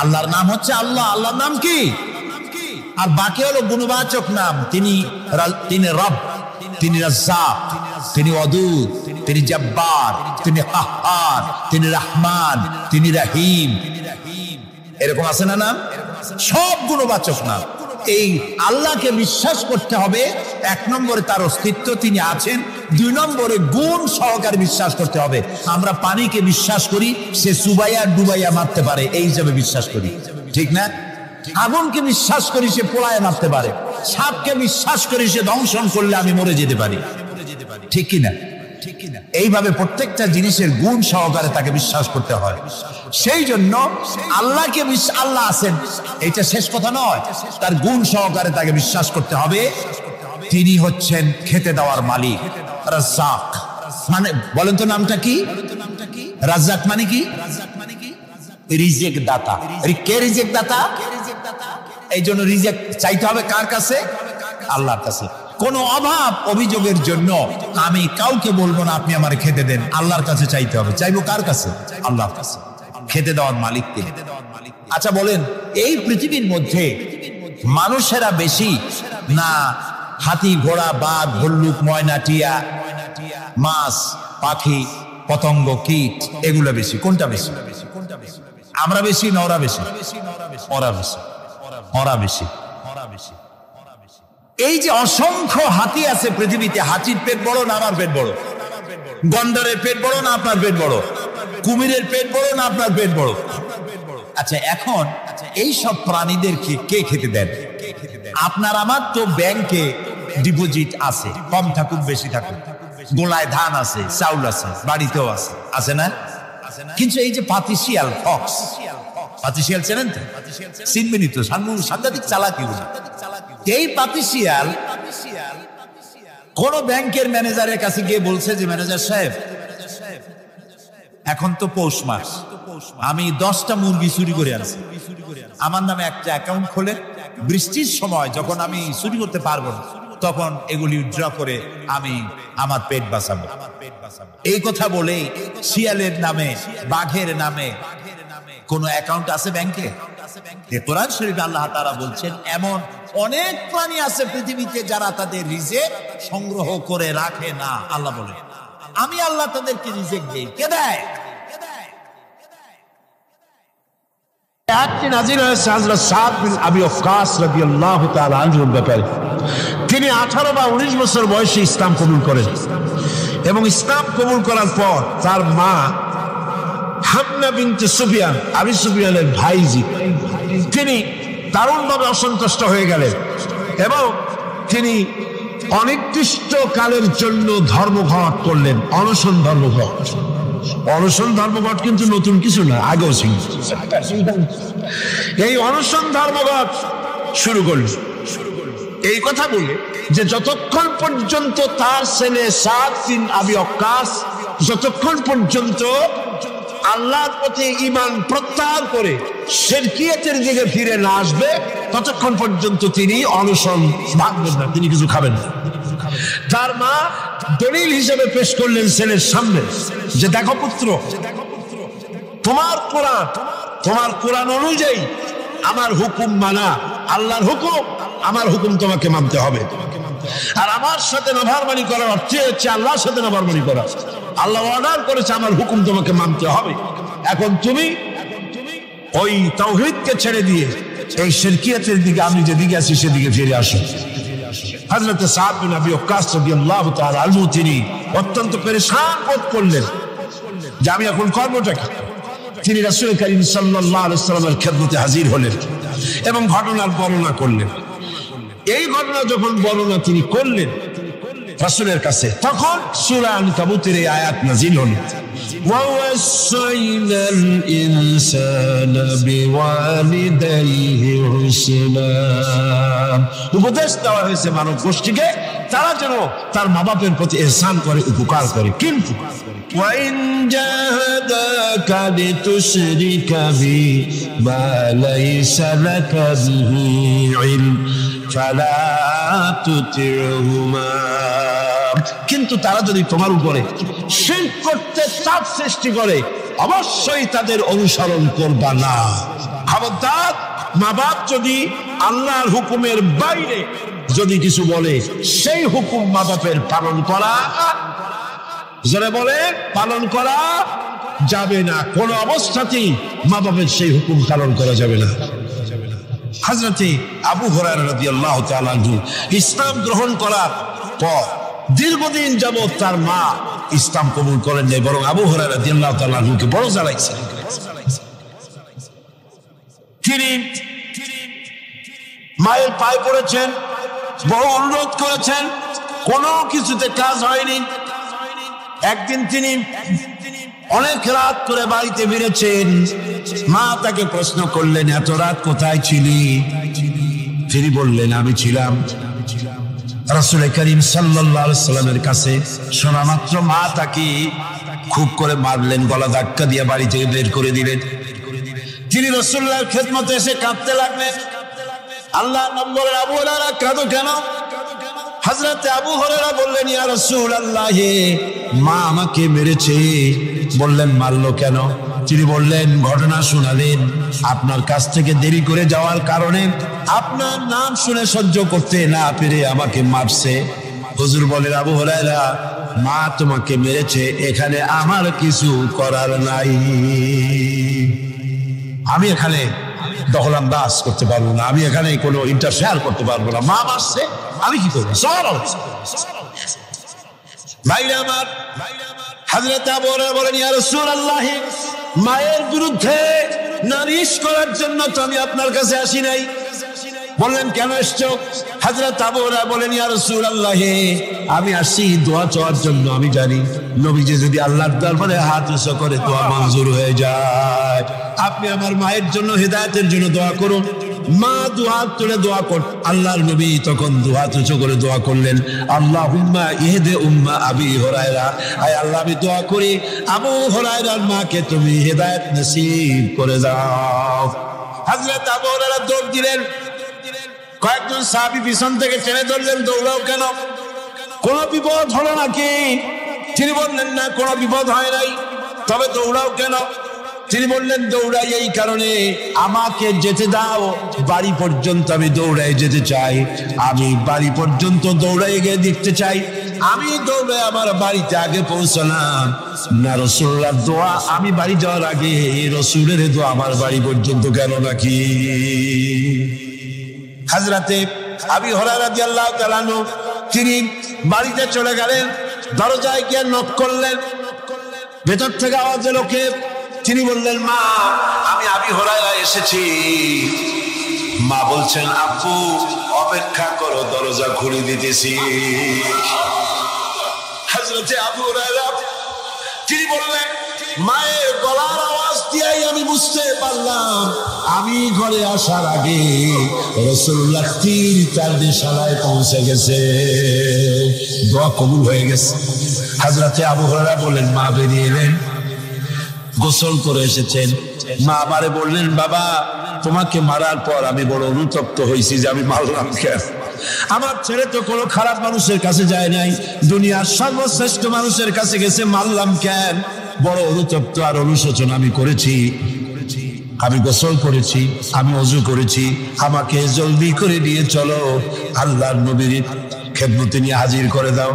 আল্লাহর নাম হচ্ছে আল্লাহ, আল্লাহর নাম কি? আর বাকি হলো গুণবাচক নাম। তিনি রব, তিনি রাজ্জাক, তিনি ওয়াদুদ, তিনি জব্বার, তিনি কাহ্হার, তিনি রহমান, তিনি রহিম। এরকম আছে না নাম? সব গুণবাচক নাম। এই আল্লাহকে বিশ্বাস করতে হবে। এক নম্বরে তার অস্তিত্ব, তিনি আছেন। দুই নম্বরে গুণ সহকারে বিশ্বাস করতে হবে। আমরা পানিকে বিশ্বাস করি সে চুবাইয়া ডুবাইয়া মারতে পারে, এই হিসাবে বিশ্বাস করি, ঠিক না? আগুনকে বিশ্বাস করি সে পোড়ায় মারতে পারে। সাপকে বিশ্বাস করি সে দংশন করলে আমি মরে যেতে পারি, ঠিক কিনা? এইভাবে প্রত্যেকটা জিনিসের গুণ সহকারে তাকে বিশ্বাস করতে হয়। সেই জন্য আল্লাহকে আল্লাহ আছেন এটা শেষ কথা নয়, তার গুণ সহকারে তাকে বিশ্বাস করতে হবে। তিনি হচ্ছেন খেতে দেওয়ার মালিক, রাজ্জাক। মানে বলেন তো নামটা কি? রাজ্জাক মানে কি? রিজেক দাতা। কে রিজেক দাতা? এই জন্য রিজেক চাইতে হবে কার কাছে? আল্লাহর কাছে। কোন অভাব অভিযোগের জন্য আমি কাউকে বলবো না আপনি আমার খেতে দেন, আল্লাহর কাছে চাইতে হবে। চাইবো কার কাছে? আল্লাহর কাছে, খেতে দেওয়ার মালিক তিনি। আচ্ছা বলেন, এই পৃথিবীর মধ্যে মানুষেরা বেশি না হাতি, ঘোড়া, বাঘ, ভল্লুক, ময়না, টিয়া, মাছ, পাখি, পতঙ্গ, কীট এগুলো বেশি? কোনটা বেশি? আমরা বেশি না ওরা বেশি? ওরা বেশি, ওরা বেশি। এই যে অসংখ্য হাতি আছে পৃথিবীতে, হাতির পেট বড় না আমার পেট বড়? গন্ডারের পেট বড় না আপনার পেট বড়? কুমিরের পেট বড় না আপনার পেট বড়? আচ্ছা, এখন এই সব প্রাণীদেরকে কে খেতে দেন? আপনার আমার তো ব্যাংকে ডিপোজিট আছে, কম থাকুক বেশি থাকুক, গোলায় ধান আছে, চাউল আছে, বাড়িতেও আছে, আছে না? কিন্তু এই যে পাতিশিয়াল, ফক্স, পাতিশিয়াল চেনেন তো? চিনবেনই তো, সাংঘাতিক চালাকি। এই পাতিশিয়াল কোন ব্যাংকের ম্যানেজারের কাছে গিয়ে বলছে যে ম্যানেজার সাহেব, এখন তো পৌষ মাস, আমি 10টা মুরগি চুরি করে আনছি, আমার নামে একটা অ্যাকাউন্ট খোলে, বৃষ্টির সময় যখন আমি চুরি করতে পারবো না তখন এগুলি উইথড্র করে আমি আমার পেট বাঁচাবো। এই কথা বলে শিয়ালের নামে, বাঘের নামে কোন অ্যাকাউন্ট আছে ব্যাংকে? কোরআন শরীফে আল্লাহ তাআলা বলছেন এমন অনেক প্রাণী আছে পৃথিবীতে যারা তাদের রিজেক সংগ্রহ করে রাখে না। আল্লাহ বলেন আমি আল্লাহ তাদেরকে রিজেক দেই। কে দেয়? আয়াতটি নাযিল হয়েছে হযরত সাদ বিন আবি ওয়াক্কাস রাদিয়াল্লাহু তাআলা আনহুর ব্যাপারে। তিনি 18 বা 19 বছর বয়সে ইসলাম কবুল করেন এবং ইসলাম কবুল করার পর তার মা হামনা বিনতে সুফিয়ান, আবু সুফিয়ানের ভাইজি, তিনি দারুণভাবে অসন্তুষ্ট হয়ে গেলেন এবং তিনি অনির্দিষ্ট কালের জন্য ধর্মঘট করলেন, অনশন ধর্মঘট। অনশন ধর্মঘট কিন্তু নতুন কিছু না, আগেও ছিল। এই অনশন ধর্মঘট শুরু করল এই কথা বলে যে যতক্ষণ পর্যন্ত তার ছেলে সাদ বিন আবি ওয়াক্কাস যতক্ষণ পর্যন্ত আল্লাহর প্রতি ঈমান প্রত্যাহার করে শিরকিয়াতের দিকে ফিরে না আসবে ততক্ষণ পর্যন্ত তিনি অনশন ভাঙবেন না, তিনি কিছু খাবেন না। তার মা দলিল হিসেবে পেশ করলেন ছেলের সামনে যে দেখো পুত্র, তোমার কোরআন অনুযায়ী আমার হুকুম মানা, আল্লাহর হুকুম, আমার হুকুম তোমাকে মানতে হবে। আর আমার সাথে নাফরমানি করার অর্থ হচ্ছে আল্লাহর সাথে নাফরমানি করা। আল্লাহ অর্ডার করেছে আমার হুকুম তোমাকে মানতে হবে। এখন তুমি ওই তাওহীদকে ছেড়ে দিয়ে এই শিরকিয়াতের দিকে, আমি যেদিকে আছি সেদিকে ফিরে আসো। হযরত সাদ বিন আবি ওয়াক্কাস রাদিয়াল্লাহু তাআলা আনহু তিনি অত্যন্ত পেরেশান বোধ করলেন যে আমি এখন করবোটা কি। তিনি রাসূল করিম সাল্লাল্লাহু আলাইহি ওয়াসাল্লামের খেদমতে হাজির হলেন এবং ঘটনার বর্ণনা করলেন। এই ঘটনা যখন বর্ণনা তিনি করলেন রাসূলের কাছে, তখন সূরা আনকাবুতের এই আয়াত নাযিল হল, وَوَصَّيْنَا الْإِنسَانَ بِوَالِدَيْهِ حُسْنًا। উপদেশ দেওয়া হয়েছে মানব গোষ্ঠীকে তারা যেন তার মা বাপের প্রতি ইহসান করে, উপকার করে। কিন্তু وَإِنْ جَاهَدَاكَ لِتُشْرِكَ بِي مَا لَيْسَ لَكَ بِهِ عِلْمٌ فَلَا تُطِعْهُمَا। কিন্তু তারা যদি তোমার উপরে শিরক করতে চাপ সৃষ্টি করে অবশ্যই তাদের অনুসরণ করবা না। খবরদার, মা বাপ যদি আল্লাহর হুকুমের বাইরে যদি কিছু বলে, সেই হুকুম মা বাপের পালন করা, যারা বলে পালন করা যাবে না। কোন অবস্থাতেই মা বাপের সেই হুকুম পালন করা যাবে না। হযরতে আবু হুরায়রা রাদিয়াল্লাহু তাআলা আনহু ইসলাম গ্রহণ করার পর দীর্ঘদিন যাবত তার মা ইসলাম কবুল করেন নাই, বরং আবু হুরায়রা রাদিয়াল্লাহু তাআলা আনহুকে বড় জ্বালাইছিলেন। তিনি মায়ের পায়ে পড়েছেন, বড় অনুরোধ করেছেন, কোনো কিছুতে কাজ হয়নি। একদিন তিনি অনেক রাত করে বাড়িতে ফিরেছেন। মা তাকে প্রশ্ন করলেন, এত রাত কোথায় ছিলি? তিনি বললেন, আমি ছিলাম রাসূল করিম সাল্লাল্লাহু আলাইহি সাল্লামের কাছে। শোনা মাত্র মা তাকে খুব করে মারলেন, গলা ধাক্কা দিয়ে বাড়ি থেকে বের করে দিলেন। তিনি রাসূলুল্লাহর খেদমতে এসে কাঁদতে লাগলেন। আল্লাহ নবী বলেন, আবু হুরায়রা কাঁদো কেন? হযরত আবু হুরায়রা বললেন, ইয়া রাসূলুল্লাহ, মা আমাকে মেরেছে। বললেন, মারলো কেন? তিনি বললেন, ঘটনা শোনালেন, আপনার কাছ থেকে দেরি করে যাওয়ার কারণে আপনার নাম শুনে সহ্য করতে না পেরে আমাকে মারছে। হুজুর বলেন, আবু হুরায়রা, মা তোমাকে মেরেছে, এখানে আমার কিছু করার নাই। আমি এখানে দখলান্দাজ করতে পারবো না, আমি এখানে কোনো ইন্টারফেয়ার করতে পারবো না। মা মারছে, আমি কি করবো? ভাইরা আমার, হযরত আবু হুরায়রা বলেন, ইয়া রাসূলুল্লাহ, মায়ের বিরুদ্ধে নালিশ করার জন্য তো আমি আপনার কাছে আসি নাই। বললেন, কেন এসছো? হযরত আবু হুরায়রা বলেন, ইয়া রাসূলুল্লাহ, আমি আসছি দোয়া চাওয়ার জন্য। আমি জানি নবীজি যদি আল্লাহর দরবারে হাত উঁচু করে দোয়া মঞ্জুর হয়ে যায়। আপনি আমার মায়ের জন্য হেদায়েতের জন্য দোয়া করুন। মা দুহাত তুলে দোয়া কর। আল্লাহর নবী তখন দুহাত উঁচু করে দোয়া করলেন, আল্লাহুম্মা ইহদি উম্মা আবি হুরায়রা, আয় আল্লাহ, আমি দোয়া করি আবু হুরায়রার মাকে তুমি হেদায়েত নসিব করে দাও। হযরত আবু হুরায়রা দৌড় দিলেন। কয়েকজন সাহাবী পিছন থেকে টেনে ধরলেন, দৌড়াও কেন? কোন বিপদ হলো নাকি? তিনি বললেন, না, কোনো বিপদ হয় নাই, তবে দৌড়াও কেন? তিনি বললেন, দৌড়াই এই কারণে, আমাকে যেতে দাও, বাড়ি পর্যন্ত আমি দৌড়াই যেতে চাই। আমি বাড়ি পর্যন্ত দৌড়াই গিয়ে দেখতে চাই। আমি দৌড়ে আমার বাড়িতে আগে পৌঁছলাম না, রাসূলুল্লাহর দোয়া আমি বাড়ি যাওয়ার আগে রাসূলের দোয়া আমার বাড়ি পর্যন্ত গেল নাকি? হযরতে আবু হুরায়রা রাদিয়াল্লাহু তাআলা আনহু তিনি বাড়িতে চলে গেলেন। দরজায় গিয়ে নক করলেন, ভেতর থেকে আওয়াজ এলো, কে? তিনি বললেন, মা, আমি আবু হুরায়রা এসেছি। মা বলছেন, আপু অপেক্ষা করো, দরজা খুলে দিতেছি। হযরতে আবু হুরায়রা তিনি বললেন, মায়ের গলার আওয়াজ দিয়েই আমি বুঝতে পারলাম আমি ঘরে আসার আগে রাসূলুল্লাহ তার দেশালায় পৌঁছে গেছে, দোয়া কবুল হয়ে গেছে। হযরতে আবু হুরায়রা বললেন, মা বেরিয়ে এলেন, গোসল করে এসেছেন। মা আমারে বললেন, বাবা, তোমাকে মারার পর আমি বড় অনুতপ্ত হয়েছি যে আমি মারলাম কেন? আমার ছেলে তো কোনো খারাপ মানুষের কাছে যায় নাই, দুনিয়ার সর্বশ্রেষ্ঠ মানুষের কাছে গেছে, মারলাম কেন? বড় অনুতপ্ত আর অনুশোচন আমি করেছি। আমি গোসল করেছি, আমি ওযু করেছি, আমাকে জলদি করে নিয়ে চলো, আল্লাহর নবীর খেদমতে নিয়ে হাজির করে দাও।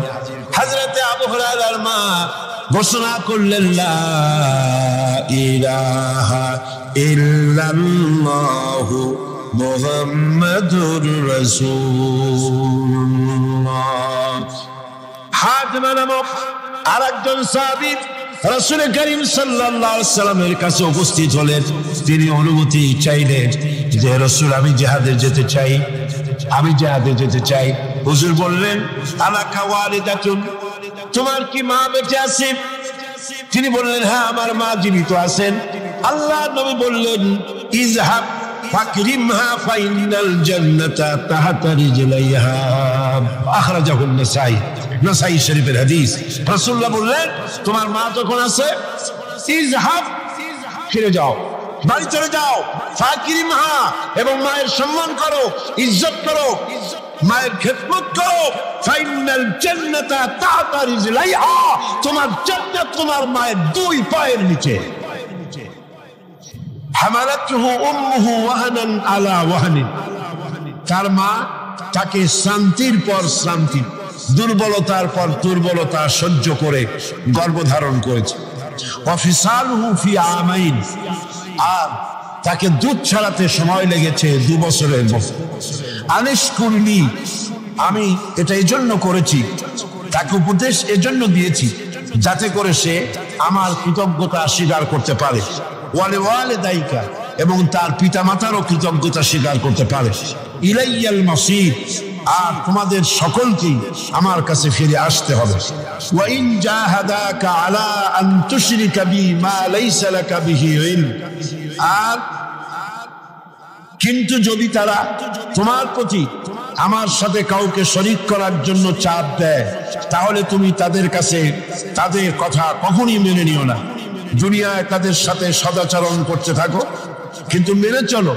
হযরতে আবু হুরায়রার মা ঘোষণা করলেন, লা ইলাহা ইল্লাল্লাহু মুহাম্মাদুর রাসূলুল্লাহ। হাতেমা নামক আরেকজন সাহাবী রাসূল করিম সাল্লাল্লাহু আলাইহি ওয়াসাল্লামের কাছে উপস্থিত হলেন। তিনি অনুমতি চাইলেন যে, রাসূল, আমি জিহাদে যেতে চাই, আমি জিহাদে যেতে চাই। হুজুর বললেন, আলাকা ওয়ালিদাতুন, তোমার কি মা বেঁচে আছে? তিনি বললেন, হ্যাঁ, আমার মা জীবিত আছেন। আল্লাহর নবী বললেন, ইযহাব ফাকরিমহা ফাইনাল জান্নাতা তাহতা রিজলাইহা। আখরাজাহু নাসাই, নাসাই শরীফের হাদিস। রাসূলুল্লাহ বললেন, তোমার মা যখন আছে, ইযহাব, ফিরে যাও, বাড়ি চলে যাও, ফাকরিমহা, এবং মায়ের সম্মান করো, ইজ্জত করো, মায়ের খেদমত করো, ফাইনাল জান্নাতা তাহতা রিজলাইহা, তোমার জান্নাত তোমার মায়ের দুই পায়ের নিচে। হামালাতহু উম্মুহু ওয়াহানান আলা ওয়াহানিন, তার মা তাকে শ্রান্তির পর শ্রান্তি, দুর্বলতার পর দুর্বলতা সহ্য করে গর্ভধারণ করেছে। ওয়াফিসালুহু ফি আমাইন, আর তাকে দুধ ছাড়াতে সময় লেগেছে 2 বছরের মতো। আনিশকুরনি, আমি এটা এই জন্য করেছি, তাকে উপদেশ এজন্য দিয়েছি যাতে করে সে আমার কৃতজ্ঞতা স্বীকার করতে পারে। ওয়ালে ওয়ালে দায়িকা, এবং তার পিতা মাতারও কৃতজ্ঞতা স্বীকার করতে পারে। ইলাইয়াল মাসির, আর তোমাদের সকলকেই আমার কাছে ফিরে আসতে হবে। ওয়া ইন জাহাদাকা আলা আন তুশরিকা বি মা লাইসা লাকা বিহি ইলম, আর কিন্তু যদি তারা তোমার প্রতি আমার সাথে কাউকে শরীক করার জন্য চাপ দেয়, তাহলে তুমি তাদের কাছে তাদের কথা কখনই মেনে নিও না। দুনিয়ায় তাদের সাথে সদাচরণ করতে থাকো, কিন্তু মেনে চলো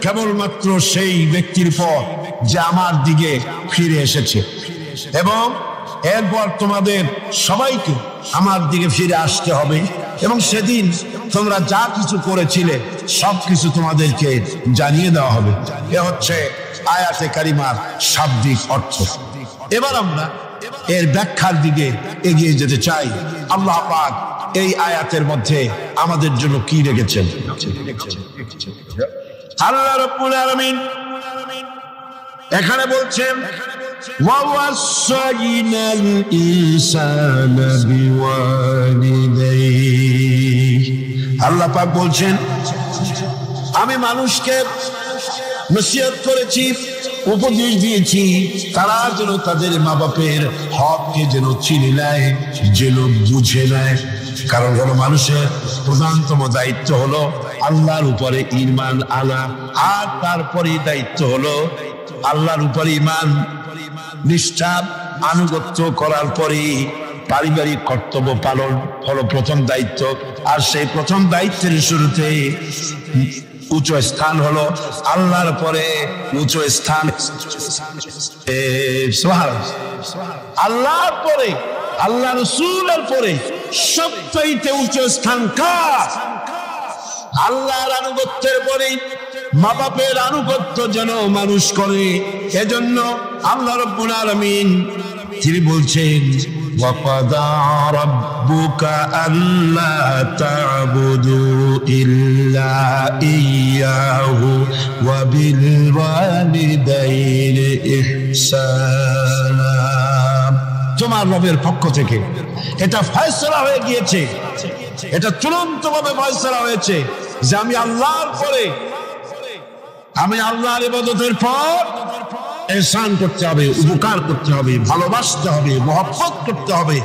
কেবলমাত্র সেই ব্যক্তির পর যে আমার দিকে ফিরে এসেছে, এবং এরপর তোমাদের সবাইকে আমার দিকে ফিরে আসতে হবে, এবং সেদিন তোমরা যা কিছু করেছিলে সবকিছু তোমাদেরকে জানিয়ে দেওয়া হবে। এ হচ্ছে আয়াতে কারিমার শাব্দিক অর্থ। এবার আমরা এর ব্যাখ্যার দিকে এগিয়ে যেতে চাই। আল্লাহ পাক এই আয়াতের মধ্যে আমাদের জন্য কি রেখেছেন? আল্লাহ রাব্বুল আলামিন এখানে বলছেন ওয়াসাইনাল ইনসানা বিওয়ালিদাইহি, আল্লাহ পাক বলছেন আমি মানুষকে নসিহত করেছি, উপদেশ দিয়েছি, তারা যেন তাদের মা বাপের হককে যেন চিনে নেয়, যেন বুঝে নেয়। কারণ হলো মানুষের প্রধানতম দায়িত্ব হলো আল্লাহর উপরে ঈমান আনা, আর তারপরে দায়িত্ব হলো আল্লাহর উপরে ঈমান নিষ্ঠা আনুগত্য করার পরে পারিবারিক কর্তব্য পালন হলো প্রথম দায়িত্ব। আর সেই প্রথম দায়িত্বের শুরুতে উচ্চ স্থান হলো আল্লাহর পরে উচ্চ স্থান আল্লাহর পরে, আল্লাহ রাসূলের পরে সবচেয়ে উচ্চ স্থান কার? আল্লাহর আনুগত্যের পরে মা বাপের আনুগত্য যেন মানুষ করে। এজন্য আল্লাহ রাব্বুল আলামিন তিনি বলছেন وَقَضَى رَبُّكَ أَلَّا تَعْبُدُوا إِلَّا إِيَّاهُ وَبِالْوَالِدَيْنِ إِحْسَانًا, তোমার রবের পক্ষ থেকে এটা ফয়সালা হয়ে গিয়েছে, এটা চূড়ান্তভাবে ফয়সালা হয়েছে যে আমি আল্লাহর পরে, আমি আল্লাহর ইবাদতের পর এহসান করতে হবে, উপকার করতে হবে, ভালোবাসতে হবে, মহব্বত করতে হবে,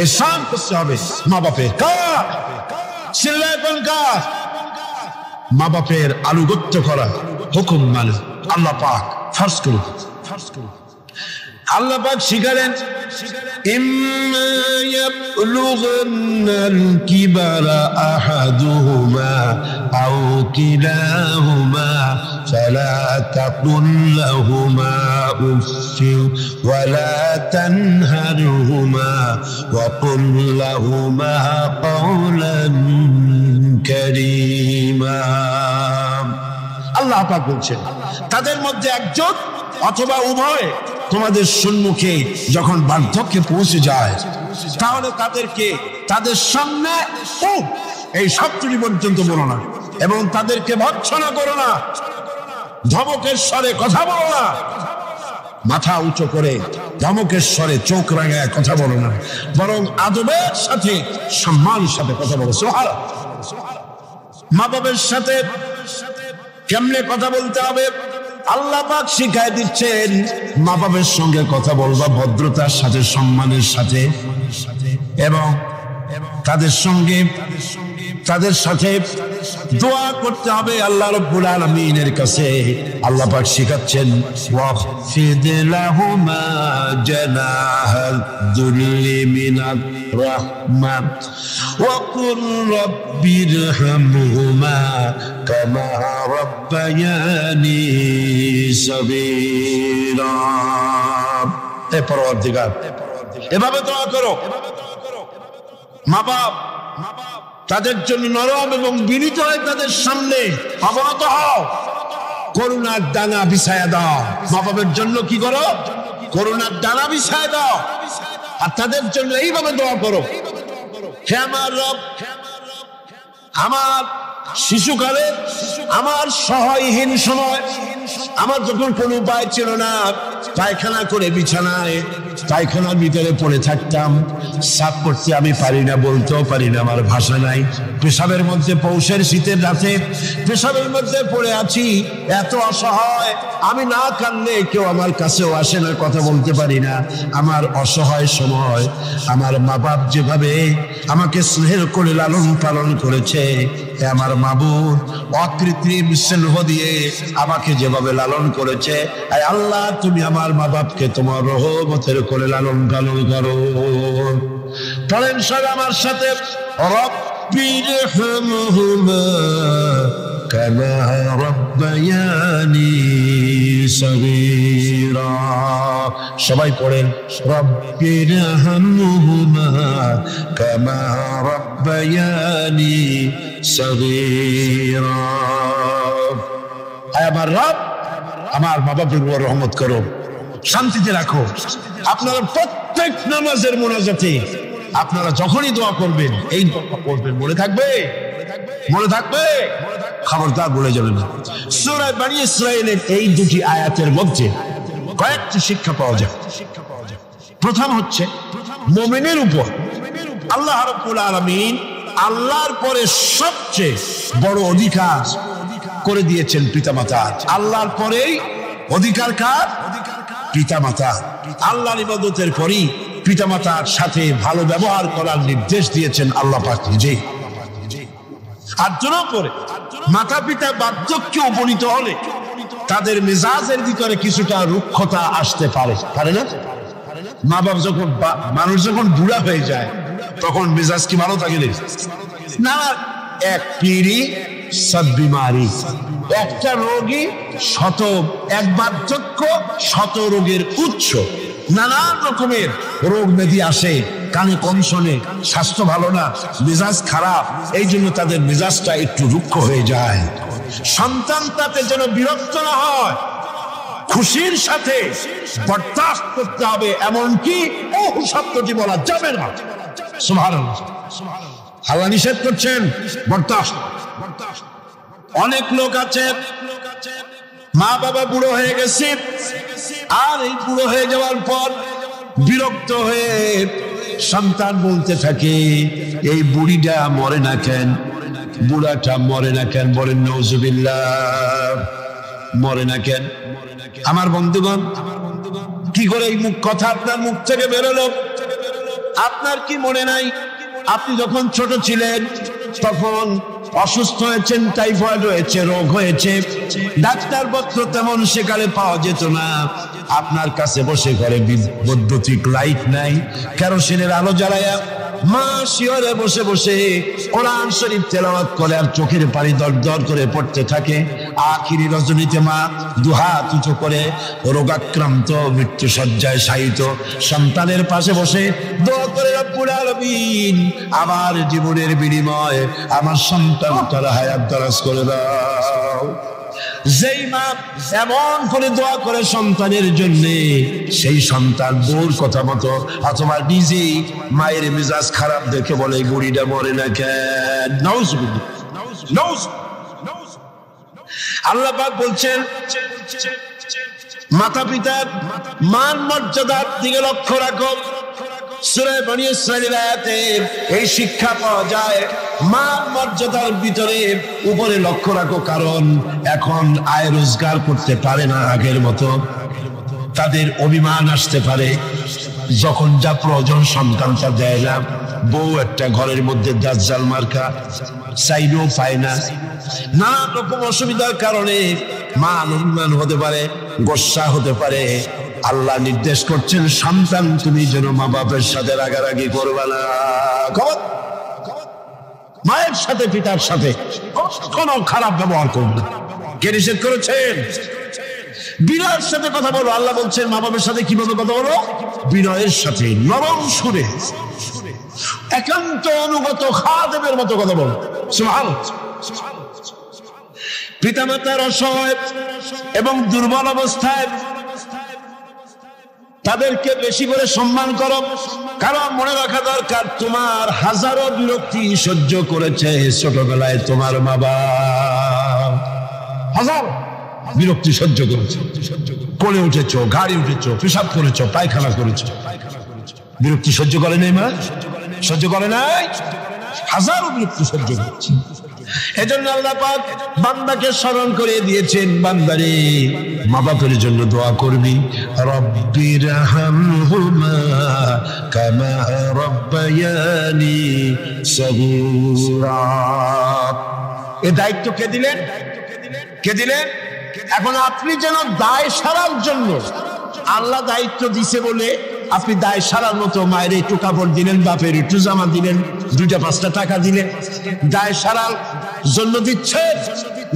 এহসান করতে হবে মা বাপের। কার? সিল্লাপন কার? মা বাপের আনুগত্য করা, হুকুম মানে আল্লাহ পাক ফরজ করে। আল্লাহ পাক শিখালেন ইম্মা ইয়াবলুগান্নাল কিবারা আহাদুহুমা আও কিলাহুমা ফালা তাকুল লাহুমা উফফিন ওয়ালা তানহারহুমা ওয়া কুল লাহুমা কাওলান কারীমা। আল্লাহ পাক বলছেন তাদের মধ্যে একজন অথবা উভয় তোমাদের সম্মুখে যখন বার্ধক্যে পৌঁছে যায়, তাহলে তাদেরকে তাদের সামনে এই সবটুকু পর্যন্ত বলো না, এবং তাদেরকে ভর্ৎসনা করো না, ধমকের স্বরে কথা বলো না, মাথা উঁচু করে ধমকের স্বরে চোখ রাঙায় কথা বলো না, বরং আদবের সাথে সম্মানের সাথে কথা বলো। সুবহানাল্লাহ। মা বাবার সাথে কেমনে কথা বলতে হবে আল্লাহ পাক শিখায় দিচ্ছেন। মা বাবার সঙ্গে কথা বলবা ভদ্রতার সাথে, সম্মানের সাথে, এবং তাদের সঙ্গে তাদের সাথে দোয়া করতে হবে আল্লাহ রাব্বুল আলামিনের কাছে। আল্লাহ পাক শিখাচ্ছেন ওয়াখফিদ লাহুমা জানাহাদ যুল্লি মিনার রাহমাত ওয়া কুর রাব্বিরহামহুমা কামা রাব্বায়ানি সাগীরা। হে পরওয়ারদিগার, এভাবে দোয়া করো। মা বাপ তাদের জন্য নরম এবং বিনীত হয়ে তাদের সামনে অবনত হও, করুণার ডানা বিছায়া দাও। মা বাবার জন্য কি করো? করুণার ডানা বিছায়া দাও, আর তাদের জন্য এইভাবে দোয়া করো, হে আমার রব, আমার শিশুকালে, আমার সহায়হীন সময়, আমার যখন কোনো উপায় ছিল না, পায়খানা করে বিছানায় পায়খানার ভিতরে পড়ে থাকতাম, সাফ করতে আমি পারি না, বলতেও পারি না, আমার ভাষা নাই, পেশাবের মধ্যে পৌষের শীতের রাতে পেশাবের মধ্যে পড়ে আছি, এত অসহায়, আমি না কাঁদলে কেউ আমার কাছেও আসে না, কথা বলতে পারি না। আমার অসহায় সময় আমার মা বাপ যেভাবে আমাকে স্নেহ করে লালন পালন করেছে, আমার মাবুদ অকৃত্রিম স্নেহ দিয়ে আমাকে যেভাবে লালন করেছে, আল্লাহ তুমি আমার মা বাপকে তোমার রহমতের করে লালন পালন করো। পড়েন সব আমার সাথে, রব্বিরহামহুমা কামা রাব্বায়ানি সগীরা। সবাই পড়েন, রব্বিরহামহুমা কামা রাব্বায়ানি সগীরা। আমার রব, আমার মা বাপের উপর রহমত করো, শান্তিতে রাখো। আপনারা প্রত্যেক নামাজের মোনাজাতে আপনারা যখনই দোয়া করবেন এই দোয়া করবেন, মনে থাকবে? মনে থাকবে? খবরদার ভুলে যাবেন না। সূরা বনী ইসরাঈলের এই দুটি আয়াতের মধ্যে কয়েকটি শিক্ষা পাওয়া যায়। প্রথম হচ্ছে, মুমিনের উপর আল্লাহ রাব্বুল আলামিন আল্লাহর পরে সবচেয়ে বড় অধিকার করে দিয়েছেন পিতামাতা। আল্লাহর পরেই অধিকার কার? পিতামাতা। আল্লাহর ইবাদতের পরই পিতামাতার সাথে ভালো ব্যবহার করার নির্দেশ দিয়েছেন আল্লাহ পাক নিজে। আর দুই নম্বরে, মাতা পিতা বার্ধক্যে উপনীত হলে তাদের মেজাজের ভিতরে কিছুটা রুক্ষতা আসতে পারে, পারে না? মা বাপ যখন, মানুষ যখন বুড়া হয়ে যায় তখন মেজাজ কি ভালো থাকে না? এক পিড়ি সব বিমারি, একটা রোগী শত, এক বার্ধক্য শত রোগের উৎস। নানান রকমের রোগ ব্যাধি আসে, কানে কম শোনে, স্বাস্থ্য ভালো না, মেজাজ খারাপ, এই জন্য তাদের মেজাজটা একটু রুক্ষ হয়ে যায়। সন্তান তাতে যেন বিরক্ত না হয়, খুশির সাথে বরদাস্ত করতে হবে, এমনকি ওহ শব্দটি বলা যাবে না। সুবহানাল্লাহ, আল্লাহ নিষেধ করছেন বরদাস্ত। অনেক লোক আছে, মা বাবা বুড়ো হয়ে গেছে, আর এই বুড়ো হয়ে যাওয়ার পর বিরক্ত হয়ে সন্তান বলতে থাকে, এই বুড়িটা মরে না কেন, বুড়াটা মরে না কেন? বলেন নাউজুবিল্লাহ, মরে না কেন? আমার বন্ধুগণ, কি করে এই কথা আপনার মুখ থেকে বেরোলো? আপনার কি মনে নাই, আপনি যখন ছোট ছিলেন তখন অসুস্থ হয়েছেন, টাইফয়েড হয়েছে, রোগ হয়েছে, ডাক্তারপত্র তেমন সেকালে পাওয়া যেত না, আপনার কাছে বসে ঘরে বৈদ্যুতিক লাইট নাই, কেরোসিনের আলো জ্বালায়া মা শিয়রে বসে বসে কোরআন শরীফ তেলাওয়াত করে আর চোখের পানি দর দর করে পড়তে থাকে। আখিরি রজনীতে মা দুহাত উঁচু করে রোগাক্রান্ত মৃত্যু শয্যায় শায়িত সন্তানের পাশে বসে দোয়া করে, রব্বুল আলামিন আমার জীবনের বিনিময়ে আমার সন্তানটার হায়াত দারাজ করে দাও। যেই মা এমন করে দোয়া করে সন্তানের জন্য, সেই সন্তান বোর কথা মতো অথবা নিজেই মায়ের মেজাজ খারাপ দেখে বলে, বুড়িটা মরে না কেন? নাউজুবিল্লাহ, আল্লাহ পাক বলছেন, মাতা পিতার মান মর্যাদার দিকে লক্ষ্য রাখো। সূরা বনী ইসরাঈলের আয়াতে এই শিক্ষা পাওয়া যায়, মান মর্যাদার ভিতরে উপরে লক্ষ্য রাখো, কারণ এখন আয় রোজগার করতে পারে না আগের মতো, তাদের অভিমান আসতে পারে, যখন যা প্রয়োজন সন্তানটা দেয় না। বউ একটা ঘরের মধ্যে দাজ্জাল মার্কা, চাইলেও পায় না, নানা রকম অসুবিধার কারণে মান অভিমান হতে পারে, গোসা হতে পারে। আল্লাহ নির্দেশ করছেন, সন্তান তুমি যেন মা বাপের সাথে রাগারাগি করবে না, মায়ের সাথে পিতার সাথে কোনো খারাপ ব্যবহার করবে না। কে নিষেধ করেছেন? বিনয়ের সাথে কথা বলো। আল্লাহ বলছেন মা বাবার সাথে কিভাবে কথা বলো? বিনয়ের সাথে, নরম সুরে, একান্ত অনুগত খাদেমের মতো কথা বলো। সুবহানাল্লাহ। পিতামাতার অসহায় এবং দুর্বল অবস্থায় তাদেরকে বেশি করে সম্মান করো, কারণ মনে রাখা দরকার তোমার হাজারো বিরক্তি সহ্য করেছে ছোটবেলায় তোমার মা বাবা, হাজার বিরক্তি সহ্য করেছে। কোলে উঠেছো, গাড়ি উঠেছো, পেশাব করেছো, পায়খানা করেছো, বিরক্তি সহ্য করে নাই মা? সহ্য করে নাই? হাজারো বিরক্তি সহ্য করেছে। এজন্য আল্লাহ পাক বান্দাকে স্মরণ করে দিয়েছেন, বান্দারে মা বাপের জন্য দোয়া করবি, রব্বিরহামহুমা কামা রাব্বায়ানি সগীরা। এই দায়িত্ব কে দিলেন? কে দিলেন? এখন আপনি যেন দায় সারার জন্য, আল্লাহ দায়িত্ব দিছে বলে আপনি দায় সারার মতো মায়ের একটু কাপড় দিলেন, বাপের একটু জামা দিলেন, 2-5টা টাকা দিলেন, দায় সারার জন্য দিচ্ছেন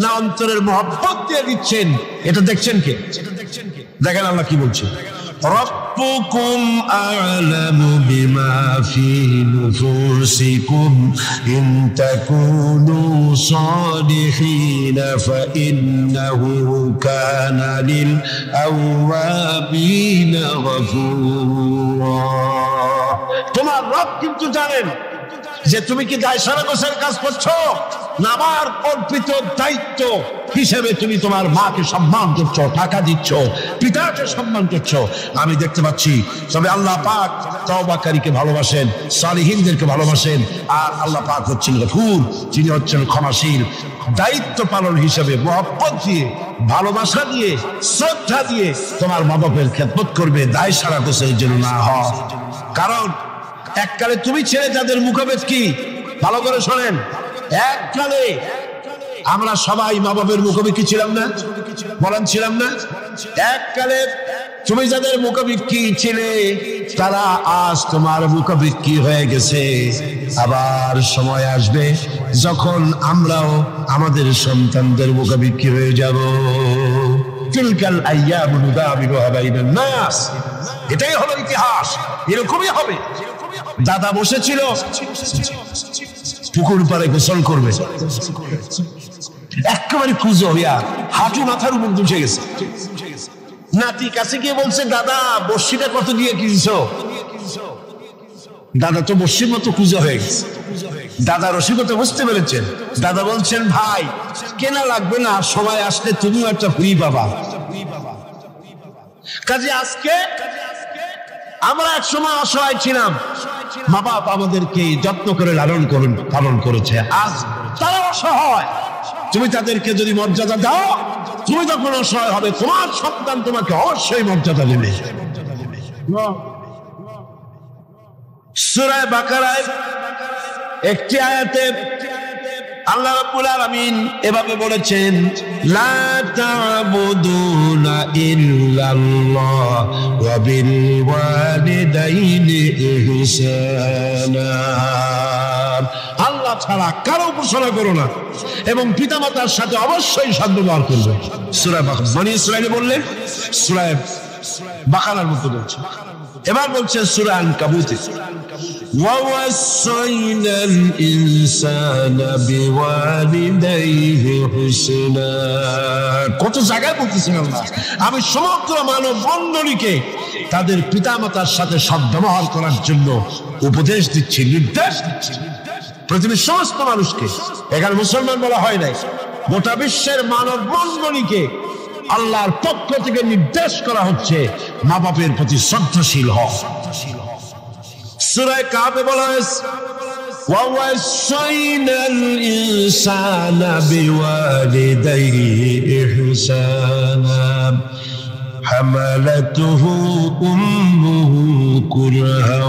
না অন্তরের মহব্বত দিয়ে দিচ্ছেন? এটা দেখছেন কে? দেখেন আল্লাহ কি বলছে, রব্বুকুম আ'লামু বিমা ফি নুফুসিকুম ইন তাকুনু সালিহিনা ফাইন্নাহু কানা লিল আওয়াবিনা গফুরা। তোমার রব কিন্তু জানেন যে তুমি কি দায় সারা গোছের কাজ করছো, না আমার অর্পিত দায়িত্ব হিসেবে তুমি তোমার মাকে সম্মান করছো, টাকা দিচ্ছ, পিতাকে সম্মান করছো। আমি দেখতে পাচ্ছি। তবে আল্লাহ পাক তওবাকারীকে ভালোবাসেন, সালিহিনদেরকে ভালোবাসেন, আর আল্লাহ পাক হচ্ছেন গফুর, যিনি হচ্ছেন ক্ষমাশীল। দায়িত্ব পালন হিসেবে মহব্বত দিয়ে, ভালোবাসা দিয়ে, শ্রদ্ধা দিয়ে তোমার মা বাপের খেদমত করবে, দায় সারা গোছের জন্য না হয়। কারণ এককালে তুমি ছেলে যাদের মুখভেদ কি, ভালো করে শোনেন, এককালে আমরা সবাই মা বাপের মুখোমুখি ছিলাম না? বলেন ছিলাম না? এককালে তুমি যাদের মুখোমুখি ছিলে তারা আজ তোমার মুখোমুখি হয়ে গেছে। আবার সময় আসবে যখন আমরাও আমাদের সন্তানদের মুখোমুখি হয়ে যাব। তিলকাল আইয়ামু নুদাবিলুহা বাইনান নাস। এটাই হলো ইতিহাস, এরকমই হবে। দাদা বসেছিল পুকুর পাড়ে গোসল করবে, একেবারে কুজো হইয়া হাঁটু মাথার উপর উঠে গেছে। নাতি কাছে গিয়ে বলছে, দাদা বর্ষিটা কত দিয়ে কিনছো? দাদা তো বর্ষির মতো কুজো হয়ে গেছে। দাদা রসিকতা বুঝতে পেরেছেন। দাদা বলছেন, ভাই কেনা লাগবে না, সময় আসলে তুমিও একটা ফ্রি পাবা। কাজে আজকে আমরা এক সময় অসহায় ছিলাম, মা বাপ আমাদেরকে যত্ন করে পালন করেছে। আজ তারা অসহায়, তুমি তাদেরকে যদি মর্যাদা দাও, তুমি যখন অসহায় হবে তোমার সন্তান তোমাকে অবশ্যই মর্যাদা দেবে। সূরা বাকারায় একটি আয়াতে আল্লাহ রাব্বুল আলামিন এভাবে বলেছেন, লা তা'বুদুনা ইল্লাল্লাহ ওয়া বিল ওয়ালিদাইনি ইহসানা। আল্লাহ ছাড়া কারো উপাসনা করো না এবং পিতামাতার সাথে অবশ্যই সদ্ব্যবহার করবে। সূরা বনী ইসরাঈলে বললেন, সূরা বাকারার মতো বলছে। এবার বলছে সূরা আনকাবুতে, وَوَصَّيْنَا الْإِنسَانَ بِوَالِدَيْهِ حُسْنًا। কত জায়গায় বলতেছেন আল্লাহ, আমি সমগ্র মানব মণ্ডলীকে তাদের পিতামাতার সাথে সদ্ব্যবহার করার জন্য উপদেশ দিচ্ছি, নির্দেশ দিচ্ছি। পৃথিবীর সমস্ত মানুষকে, এখানে মুসলমান বলা হয় নাই, গোটা বিশ্বের মানব মণ্ডলীকে আল্লাহর পক্ষ থেকে নির্দেশ করা হচ্ছে মা বাপের প্রতি শ্রদ্ধাশীল হও। সূরা কাহফে বলা হয়েছে, وَوَصَّيْنَا الْإِنسَانَ بِوَالِدَيْهِ إِحْسَانًا حَمَلَتْهُ أُمُّهُ كُرْهًا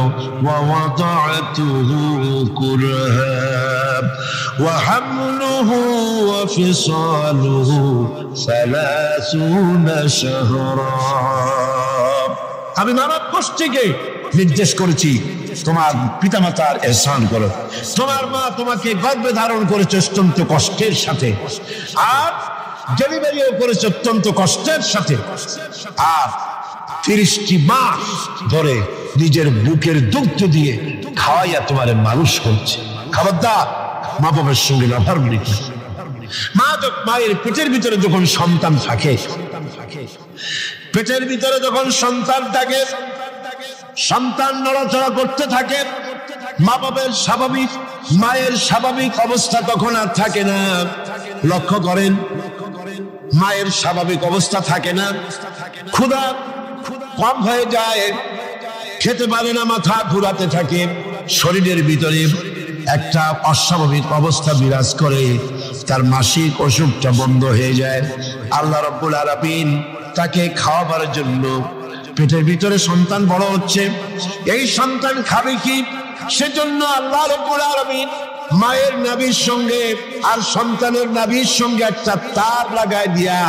وَوَضَعَتْهُ كُرْهًا وَحَمْلُهُ وَفِصَالُهُ 30 شهرا। আমি মানব গোষ্ঠীকে নির্দেশ করেছি তোমার পিতামাতার ইহসান করো। তোমার মা তোমাকে গর্ভে ধারণ করেছে অত্যন্ত কষ্টের সাথে, আর ডেলিভারিও করেছে অত্যন্ত কষ্টের সাথে, আর 30টি মাস ধরে নিজের বুকের দুগ্ধ দিয়ে খাওয়াইয়া তোমার মানুষ করছে। খবরদার মা বাবার সঙ্গে নাফরমানি করো। মায়ের পেটের ভিতরে যখন সন্তান থাকে, পেটের ভিতরে যখন সন্তান থাকে, সন্তান নড়াচড়া করতে থাকে, মা বাবার স্বাভাবিক, মায়ের স্বাভাবিক অবস্থা তখন আর থাকে না। লক্ষ্য করেন, মায়ের স্বাভাবিক অবস্থা থাকে না, ক্ষুধা কম হয়ে যায়, খেতে পারে না, মাথা ঘুরাতে থাকে, শরীরের ভিতরে একটা অস্বাভাবিক অবস্থা বিরাজ করে, তার মাসিক অসুখটা বন্ধ হয়ে যায়। আল্লাহ রাব্বুল আলামিন তাকে খাওয়াবার জন্য, পেটের ভিতরে সন্তান বড় হচ্ছে, এই সন্তান খাবে কি, সেজন্য আল্লাহ রাব্বুল আলামিন মায়ের নাভির সঙ্গে আর সন্তানের নাভির সঙ্গে একটা তার লাগায় দিয়া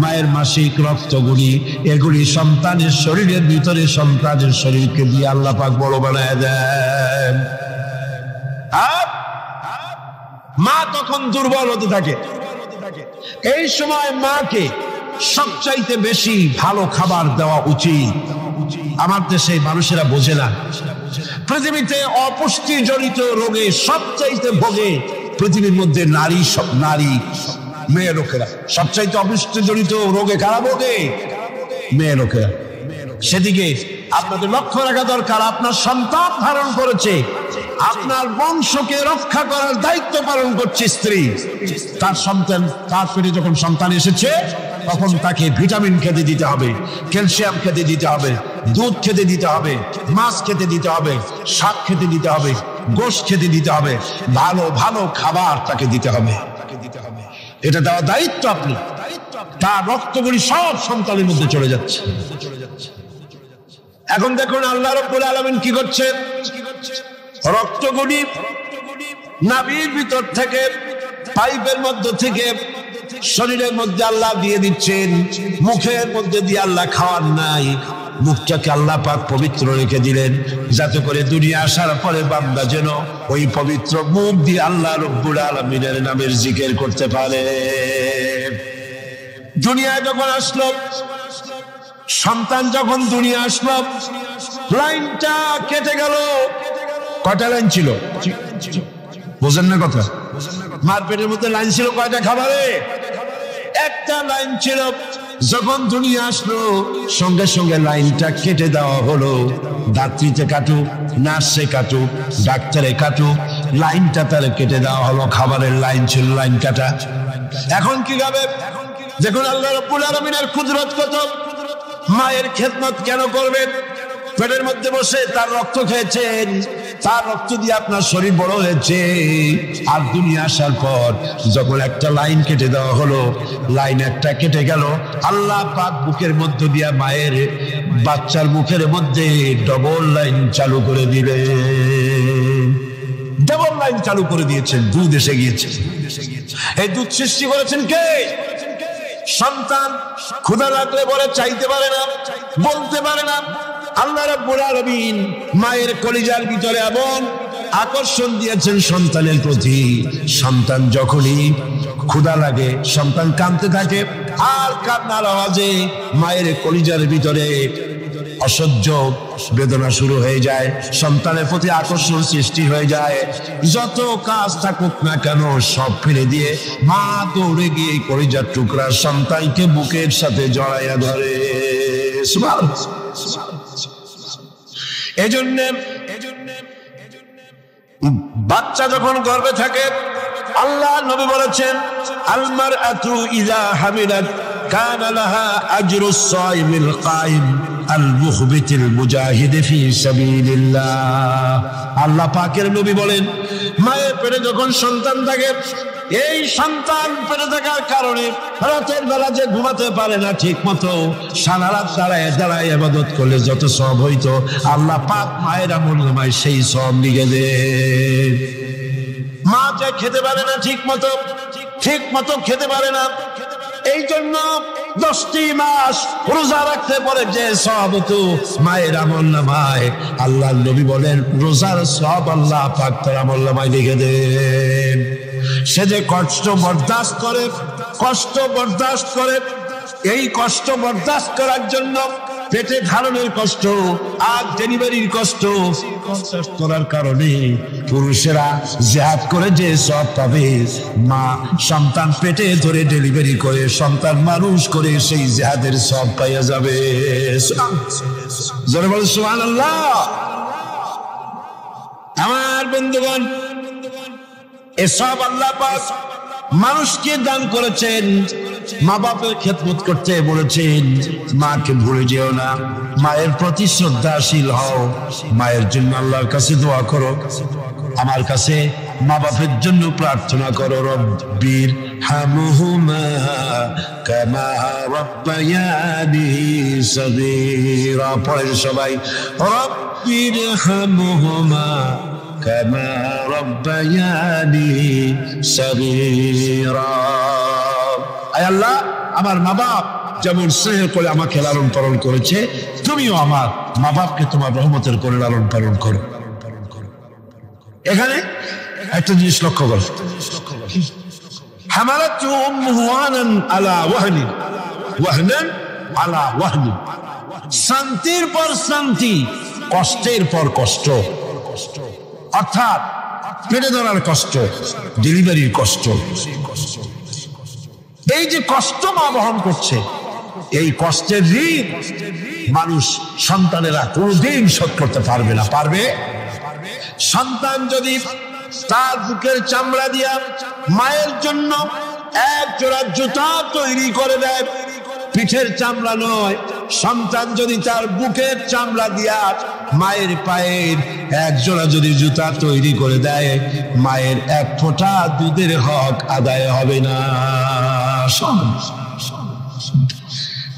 মায়ের মাসিক রক্তগুলি এগুলি সন্তানের শরীরের ভিতরে, সন্তানের শরীরকে দিয়ে আল্লাহ পাক বড় বানায় দেন। আর মা তখন দুর্বল হতে থাকে। এই সময় মাকে সবচাইতে বেশি ভালো খাবার দেওয়া উচিত। আমার দেশে মানুষেরা বোঝে না, পৃথিবীতে অপুষ্টি জনিত রোগে সবচাইতে ভোগে পৃথিবীর মধ্যে নারী, সব নারী, মেয়ে লোকেরা। সবচাইতে অপুষ্টি জনিত রোগে কারা ভোগে? মেয়ে লোকেরা। সেদিকে আপনাদের লক্ষ্য রাখা দরকার। আপনার সন্তান ধারণ করেছে, আপনার বংশকে রক্ষা করার দায়িত্ব পালন করছে স্ত্রী। তার সন্তান, তার পেটে যখন সন্তান এসেছে তখন তাকে ভিটামিন খেতে দিতে হবে, ক্যালসিয়াম খেতে দিতে হবে, দুধ খেতে দিতে হবে, মাছ খেতে দিতে হবে, শাক খেতে দিতে হবে, গোশত খেতে দিতে হবে, ভালো ভালো খাবার তাকে দিতে হবে। এটা দেওয়া দায়িত্ব আপনি। তার রক্তগুলি সব সন্তানের মধ্যে চলে যাচ্ছে। এখন দেখুন আল্লাহ রাব্বুল আলামিন কি করছেন, রক্তগুলি নাভির ভিতর থেকে, পাইপের মধ্য থেকে শরীরের মধ্যে আল্লাহ দিয়ে দিচ্ছেন। মুখের মধ্যে দিয়ে আল্লাহ খাওয়ার নাই, মুখটাকে আল্লাহ পাক পবিত্র রেখে দিলেন, যাতে করে দুনিয়া আসার পরে বান্দা যেন ওই পবিত্র মুখ দিয়ে আল্লাহ রাব্বুল আলামিনের নামের জিকির করতে পারে। দুনিয়ায় যখন আসলো, সন্তান যখন দুনিয়া আসলো, লাইনটা কেটে গেল। কয়টা লাইন ছিল? বোঝেন না কথা? মার পেটের মধ্যে লাইন ছিল কয়টা খাবারে? একটা লাইন ছিল। যখন দুনিয়া আসলো সঙ্গে সঙ্গে লাইনটা কেটে দেওয়া হলো। দাত্রীতে কাটুক, নার্সে কাটুক, ডাক্তারে কাটুক, লাইনটা তার কেটে দেওয়া হলো। খাবারের লাইন ছিল, লাইন কাটা। এখন কি খাবে? দেখুন আল্লাহ রাব্বুল আলামিনের কুদরত কত। মায়ের খেদমত কেন করবেন? পেটের মধ্যে বসে তার রক্ত খেয়েছেন, তার রক্ত দিয়ে আপনার শরীর বড় হয়েছে। আর দুনিয়া আসার পর যখন একটা লাইন কেটে দেওয়া হলো, লাইন একটা কেটে গেল, আল্লাহ পাক বুকের মধ্য দিয়া মায়ের বাচ্চার মুখের মধ্যে ডবল লাইন চালু করে দিলেন। ডবল লাইন চালু করে দিয়েছেন, দুধ এসে গিয়েছে। এই দুধ সৃষ্টি করেছেন কে? সন্তান। ক্ষুধা লাগলে বলে চাইতে পারে না, বলতে পারে না। আল্লাহ রাব্বুল আলামিন মায়ের কলিজার ভিতরে এমন আকর্ষণ দিয়েছেন সন্তানের প্রতি। সন্তান যখনই ক্ষুধা লাগে, সন্তান কাঁদতে থাকে, আর কান্নার আওয়াজে মায়ের কলিজার ভিতরে অসহ্য বেদনা শুরু হয়ে যায়, সন্তানের প্রতি আকর্ষণ সৃষ্টি হয়ে যায়। যত কাজ থাকুক না কেন সব ফেলে দিয়ে মা দৌড়ে গিয়ে কলিজার টুকরা সন্তানকে বুকের সাথে জড়াইয়া ধরে। এজন্য বাচ্চা যখন গর্ভে থাকে, আল্লাহ নবী বলেছেন, আল মারআতু ইযা হামিলাত কানা লাহা আজরুস সাইমিল কাইম আল মুখবিতিল মুজাহিদ ফি সাবিলিল্লাহ। আল্লাহ পাকের নবী বলেন, মায়ের পেটে যখন সন্তান থাকে, এই সন্তান পেটে থাকার কারণে রাতের বেলা যে ঘুমাতে পারে না ঠিক মতো, সারা রাত দাঁড়ায় দাঁড়ায় ইবাদত করলে যত সওয়াব হইতো, আল্লাহ পাক মায়ের আমলনামায় সেই সওয়াব লিখে দেন। মা যে খেতে পারে না ঠিক মতো খেতে পারে না, এই জন্য 10টি মাস রোজা রাখতে পারে যে সওয়াব হতো মায়ের আমলনামায়, আল্লাহর নবী বলেন রোজার সওয়াব আল্লাহ পাক তার আমলনামায় লিখে দেন। সে যে কষ্ট বরদাস্ত করে, এই কষ্ট বরদাস্ত করার জন্য পেটে ধারণের কষ্ট আর ডেলিভারির কষ্ট করার কারণে পুরুষেরা জিহাদ করে যে সব পাবে, মা সন্তান পেটে ধরে ডেলিভারি করে সন্তান মানুষ করে সেই জিহাদের সব পাইয়া যাবে। জোরে বলেন সুবহানাল্লাহ। আমার বন্ধুগণ, এসব আল্লাহ পাক মানুষকে দান করেছেন। মা বাপের খেদমত করতে বলেছেন, মাকে ভুলে যেও না, মায়ের প্রতি শ্রদ্ধাশীল হও, মায়ের জন্য আল্লাহর কাছে দোয়া করো, আমার কাছে মা বাপের জন্য প্রার্থনা করো। রব্বির হামহুমা কামা রাব্বায়ানি সগীরা। পড়েন সবাই, রব্বির হামহুমা কামা রাব্বায়ানি সগীরা। আয় আল্লাহ, আমার মা বাপ যেমন স্নেহ করে আমাকে লালন পালন করেছে, তুমিও আমার মা বাপকে তোমার রহমতের করে লালন পালন করো। এখানে একটা জিনিস লক্ষ্য করো, হামালাতু উম্মুহু ওয়াহনান আলা ওয়াহনিন, ওয়াহনান আলা ওয়াহনিন। শান্তির পর শান্তি, কষ্টের পর কষ্ট। অর্থাৎ পেটে ধরার কষ্ট, ডেলিভারির কষ্ট, এই যে কষ্ট মা বহন করছে, এই কষ্টের ঋণ মানুষ সন্তানেরা কোনদিন শোধ করতে পারবে না। পারবে? সন্তান যদি তার বুকের চামড়া দিয়া মায়ের জন্য এক জোড়া জুতা তৈরি করে দেয়, পিঠের চামড়া নয়, সন্তান যদি তার বুকের চামড়া দিয়া মায়ের পায়ের এক জোড়া যদি জুতা তৈরি করে দেয়, মায়ের এক ফোঁটা দুধের হক আদায় হবে না।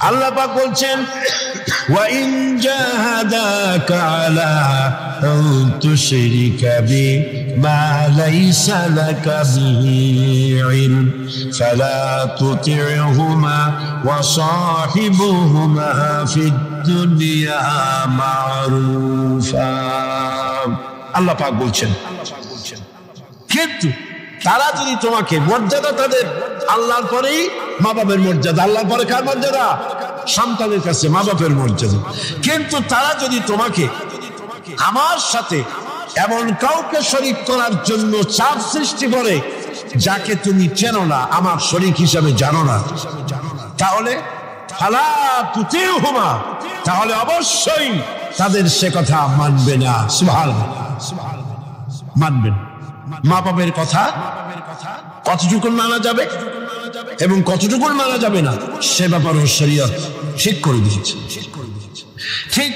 আল্লাহ পাক বলছেন, ওয়া ইন জাহাদাকা আলা আন তুশরিকা বি মা লাইসা লাকা বিহি ইলম ফালা তুতি'হুমা ওয়া সাহিবহুমা ফিদ দুনিয়া মারুফা। আল্লাহ পাক বলছেন, কিন্তু তারা যদি তোমাকে, মর্যাদা তাদের আল্লাহর পরেই মা বাপের মর্যাদা, আল্লাহর পরে কার মর্যাদা? সন্তানের কাছে মা বাপের মর্যাদা। কিন্তু তারা যদি তোমাকে আমার সাথে এমন কাউকে শরীক করার জন্য চাপ সৃষ্টি করে যাকে তুমি চেনো না, আমার শরীক হিসাবে জানো না, তাহলে ফালা তুতি'হুমা, তাহলে অবশ্যই তাদের সে কথা মানবে না। সুবহানাল্লাহ, মানবেন। মা বাপের কথা কতটুকু মানা যাবে এবং কতটুকু মানা যাবে না, সে ব্যাপারে শরীয়ত ঠিক করে দিয়েছে। ঠিক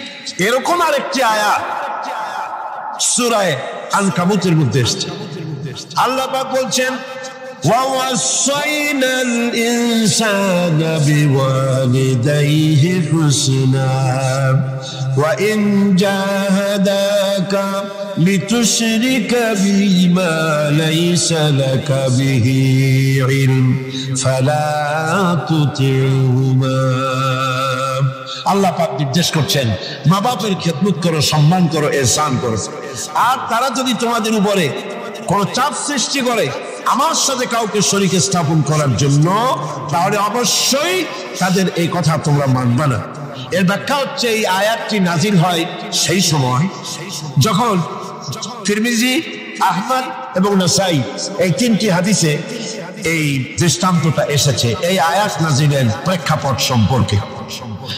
এরকম আরেকটি আয়াত সূরা আনকাবুতের মধ্যে এসেছে। আল্লাহ পাক বলছেন, وَوَصَّيْنَا الْإِنسَانَ بِوَالِدَيْهِ حُسْنًا وَإِنْ جَاهَدَاكَ لِتُشْرِكَ بِي مَا لَيْسَ لَكَ بِهِ عِلْمٌ فَلَا تُطِعْهُمَا। আল্লাহ পাক নির্দেশ করছেন, মা বাপের খেদমত করো, সম্মান করো, ইহসান করো। আর তারা যদি তোমাদের উপরে কোন চাপ সৃষ্টি করে আমার সাথে কাউকে শরীক স্থাপন করার জন্য, তাহলে অবশ্যই তাদের এই কথা তোমরা মানবে না। এর ব্যাখ্যা হচ্ছে, এই আয়াতটি নাজিল হয় সেই সময় যখন তিরমিজি, আহমদ এবং নাসাই এই তিনটি হাদিসে এই দৃষ্টান্তটা এসেছে এই আয়াত নাজিলের প্রেক্ষাপট সম্পর্কে।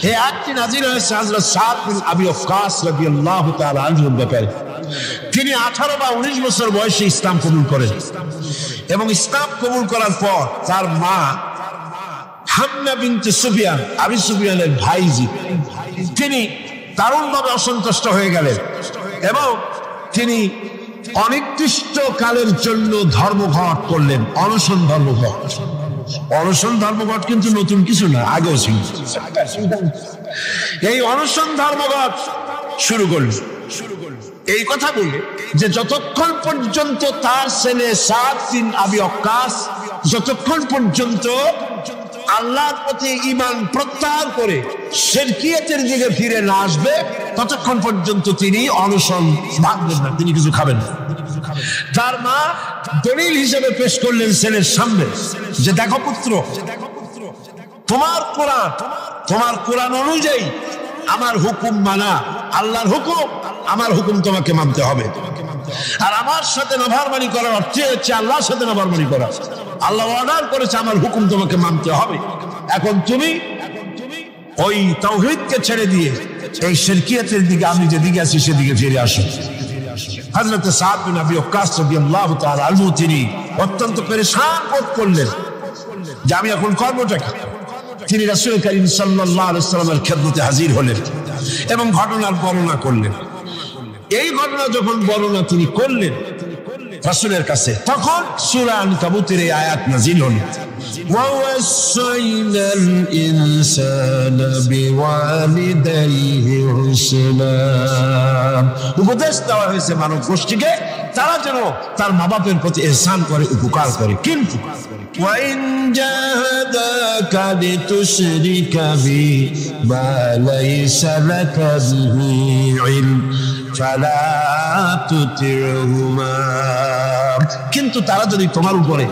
এই আয়াতটি নাজিল হয়েছে হযরত সাদ বিন আবি ওয়াক্কাস রাদিয়াল্লাহু তাআলা আনহুর ব্যাপারে। তিনি 18 বা 19 বছর বয়সে ইসলাম কবুল করেন এবং ইসলাম কবুল করার পর তার মা হামনা বিনতে সুফিয়ান, আবু সুফিয়ানের ভাইজি, তিনি দারুণভাবে অসন্তুষ্ট হয়ে গেলেন এবং তিনি অনির্দিষ্ট কালের জন্য ধর্মঘট করলেন, অনশন ধর্মঘট। অনশন ধর্মঘট কিন্তু নতুন কিছু না, আগেও ছিল। এই অনশন ধর্মঘট শুরু করলেন এই কথা বলে যে যতক্ষণ পর্যন্ত তার ছেলে সাদ বিন আবি ওয়াক্কাস যতক্ষণ পর্যন্ত আল্লাহর প্রতি ঈমান প্রত্যাহার করে শিরকিয়াতের দিকে ফিরে না আসবে, ততক্ষণ পর্যন্ত তিনি অনশন ভাঙবেন না, তিনি কিছু খাবেন না। তার মা দলিল হিসেবে পেশ করলেন ছেলের সামনে যে, দেখো পুত্র, তোমার কোরআন অনুযায়ী আমার হুকুম মানা, আল্লাহর হুকুম, আমার হুকুম তোমাকে মানতে হবে। আর আমার সাথে নাফরমানি করার অর্থ হচ্ছে আল্লাহর সাথে নাফরমানি করা। আল্লাহ অর্ডার করেছে আমার হুকুম তোমাকে মানতে হবে। এখন তুমি ওই তাওহীদকে ছেড়ে দিয়ে এই শিরকিয়াতের দিকে, আমি যেদিকে আছি সেদিকে ফিরে আসো। হযরত সাদ বিন আবি ওয়াক্কাস রাদিয়াল্লাহু তাআলা আনহু তিনি অত্যন্ত পেরেশান বোধ করলেন যে আমি এখন করবোটা কি। তিনি রাসূল করিম সাল্লাল্লাহু আলাইহি ওয়াসাল্লামের খেদমতে হাজির হলেন এবং ঘটনার বর্ণনা করলেন। এই ঘটনা যখন বর্ণনা তিনি করলেন রাসূলের কাছে, তখন সূরা আনকাবুতের এই আয়াত নাযিল হল, وَوَصَّيْنَا الْإِنسَانَ بِوَالِدَيْهِ حُسْنًا। উপদেশ দেওয়া হয়েছে মানব গোষ্ঠীকে তারা যেন তার মা বাপের প্রতি ইহসান করে, উপকার করে। কিন্তু وَإِنْ جَاهَدَاكَ لِتُشْرِكَ بِي مَا لَيْسَ لَكَ بِهِ عِلْمٌ فَلَا تُطِعْهُمَا। কিন্তু তারা যদি তোমার উপরে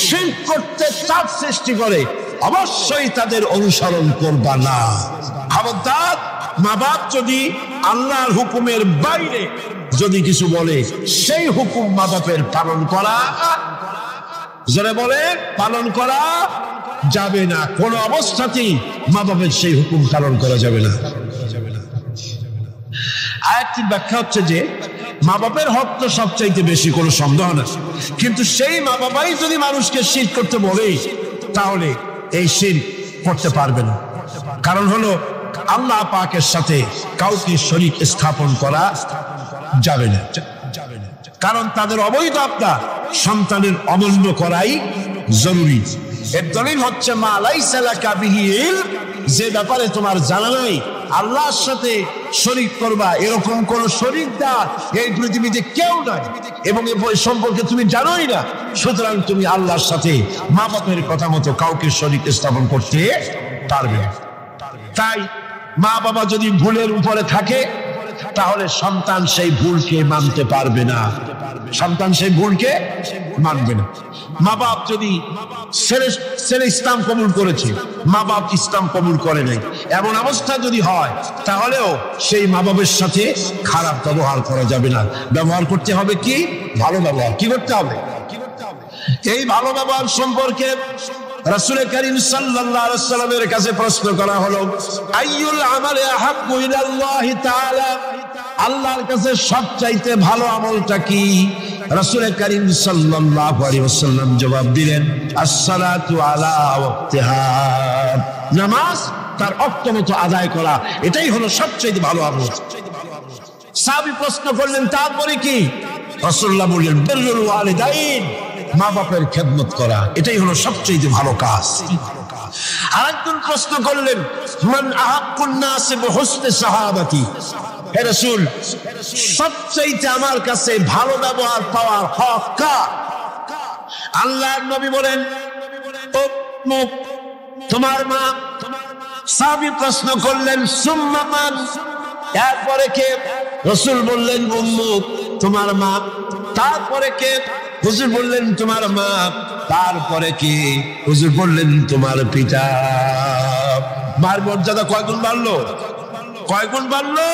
শিরক করতে চাপ সৃষ্টি করে অবশ্যই তাদের অনুসরণ করবা না। খবরদার, মা বাপ যদি আল্লাহর হুকুমের বাইরে যদি কিছু বলে সেই হুকুম মা বাপের পালন করা, যারা বলে পালন করা যাবে না। কোন অবস্থাতেই মা বাপের সেই হুকুম পালন করা যাবে না। আয়াতটির ব্যাখ্যা হচ্ছে যে মা বাপের হক তো সবচাইতে বেশি, কোনো সন্দেহ না। কিন্তু সেই মা বাবাই যদি মানুষকে শিরক করতে বলে তাহলে এই শিরক করতে পারবে না। কারণ হলো আল্লাহ পাকের সাথে কাউকে শরীক স্থাপন করা যাবে না। কারণ তাদের অবৈধ আত্মা সন্তানের অমূল্য করাই জরুরি। এর দলিল হচ্ছে মা লাইসা লাকা বিহি ইলম, যে ব্যাপারে তোমার জানা নাই আল্লাহর সাথে শরীক করবা এরকম কোন শরীকদার এই পৃথিবীতে কেউ নাই এবং এই সম্পর্কে তুমি জানোই না, সুতরাং তুমি আল্লাহর সাথে মা বাপের কথা মতো কাউকে শরীক স্থাপন করতে পারবে না। তাই মা বাবা যদি ভুলের উপরে থাকে তাহলে সন্তান সেই ভুলকে মানতে পারবে না, সন্তান সেই ভুলকে মানবে না। মা বাপ যদি ছেলে ইসলাম কবুল করেছে, মা বাপ ইসলাম কবুল করে নাই, এমন অবস্থা যদি হয় তাহলেও সেই মা বাবের সাথে খারাপ ব্যবহার করা যাবে না। ব্যবহার করতে হবে কি? ভালো ব্যবহার। কি করতে হবে? এই ভালো ব্যবহার সম্পর্কে রাসূল করিম সাল্লাল্লাহু আলাইহি ওয়াসাল্লামের কাছে প্রশ্ন করা হলো, আইয়ুল আমালি আহাব্বু ইলাল্লাহি তাআলা, আল্লাহর কাছে সবচাইতে ভালো আমলটা কি? রাসূল করিম সাল্লাল্লাহু আলাইহি ওয়াসাল্লাম জবাব দিলেন, as-salatu ala ওয়াক্তিহা, নামাজ তার ওয়াক্ত মতো আদায় করা, এটাই হলো সবচাইতে ভালো আমল। সাহাবী প্রশ্ন করলেন, তারপরে কি? রাসূলুল্লাহ বললেন, বিররুল ওয়ালিদাইন, মা বাপের খেদমত করা, এটাই হলো সবচেয়ে ভালো কাজ। আরেকজন প্রশ্ন করলেন, মান আহাক্কুন নাস বিহুসনি সাহাবাতি, হে রাসূল সবচেয়ে আমার কাছে ভালো ব্যবহার পাওয়ার হক কার? আল্লাহর নবী বলেন, উম্মুক, তোমার মা। সাহাবী প্রশ্ন করলেন, সুম্মা মান, এরপরে কে? রাসূল বললেন, উম্মুক, তোমার মা। তারপরে কে? হুজুর বললেন, তোমার মা। তারপরে কি? হুজুর বললেন, তোমার পিতা। মার মর্যাদা কয় গুণ বাড়লো? কয় গুণ বাড়লো?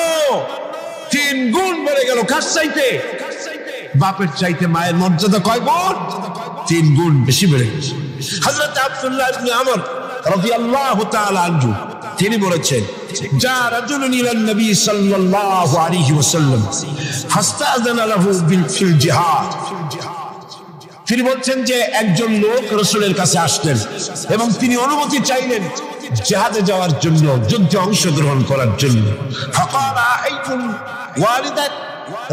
3 গুণ বেড়ে গেল। কার চাইতে? বাপের চাইতে মায়ের মর্যাদা কয় গুণ? 3 গুণ বেশি বেড়ে গেছে। হযরত আব্দুল্লাহ ইবনে আমর রাদিয়াল্লাহু তাআলা আনহু তিনি বলেছেন, যা রাজুলুন ইলান নবী সাল্লাল্লাহু আলাইহি ওয়াসাল্লাম ফাস্তাযানা লাহু ফিল জিহাদ। তিনি বলছেন যে একজন লোক রাসূলের কাছে আসলেন এবং তিনি অনুমতি চাইলেন জিহাদে যাওয়ার জন্য, যুদ্ধে অংশগ্রহণ করার জন্য। ফাকালা আইতুম ওয়ালিদাক,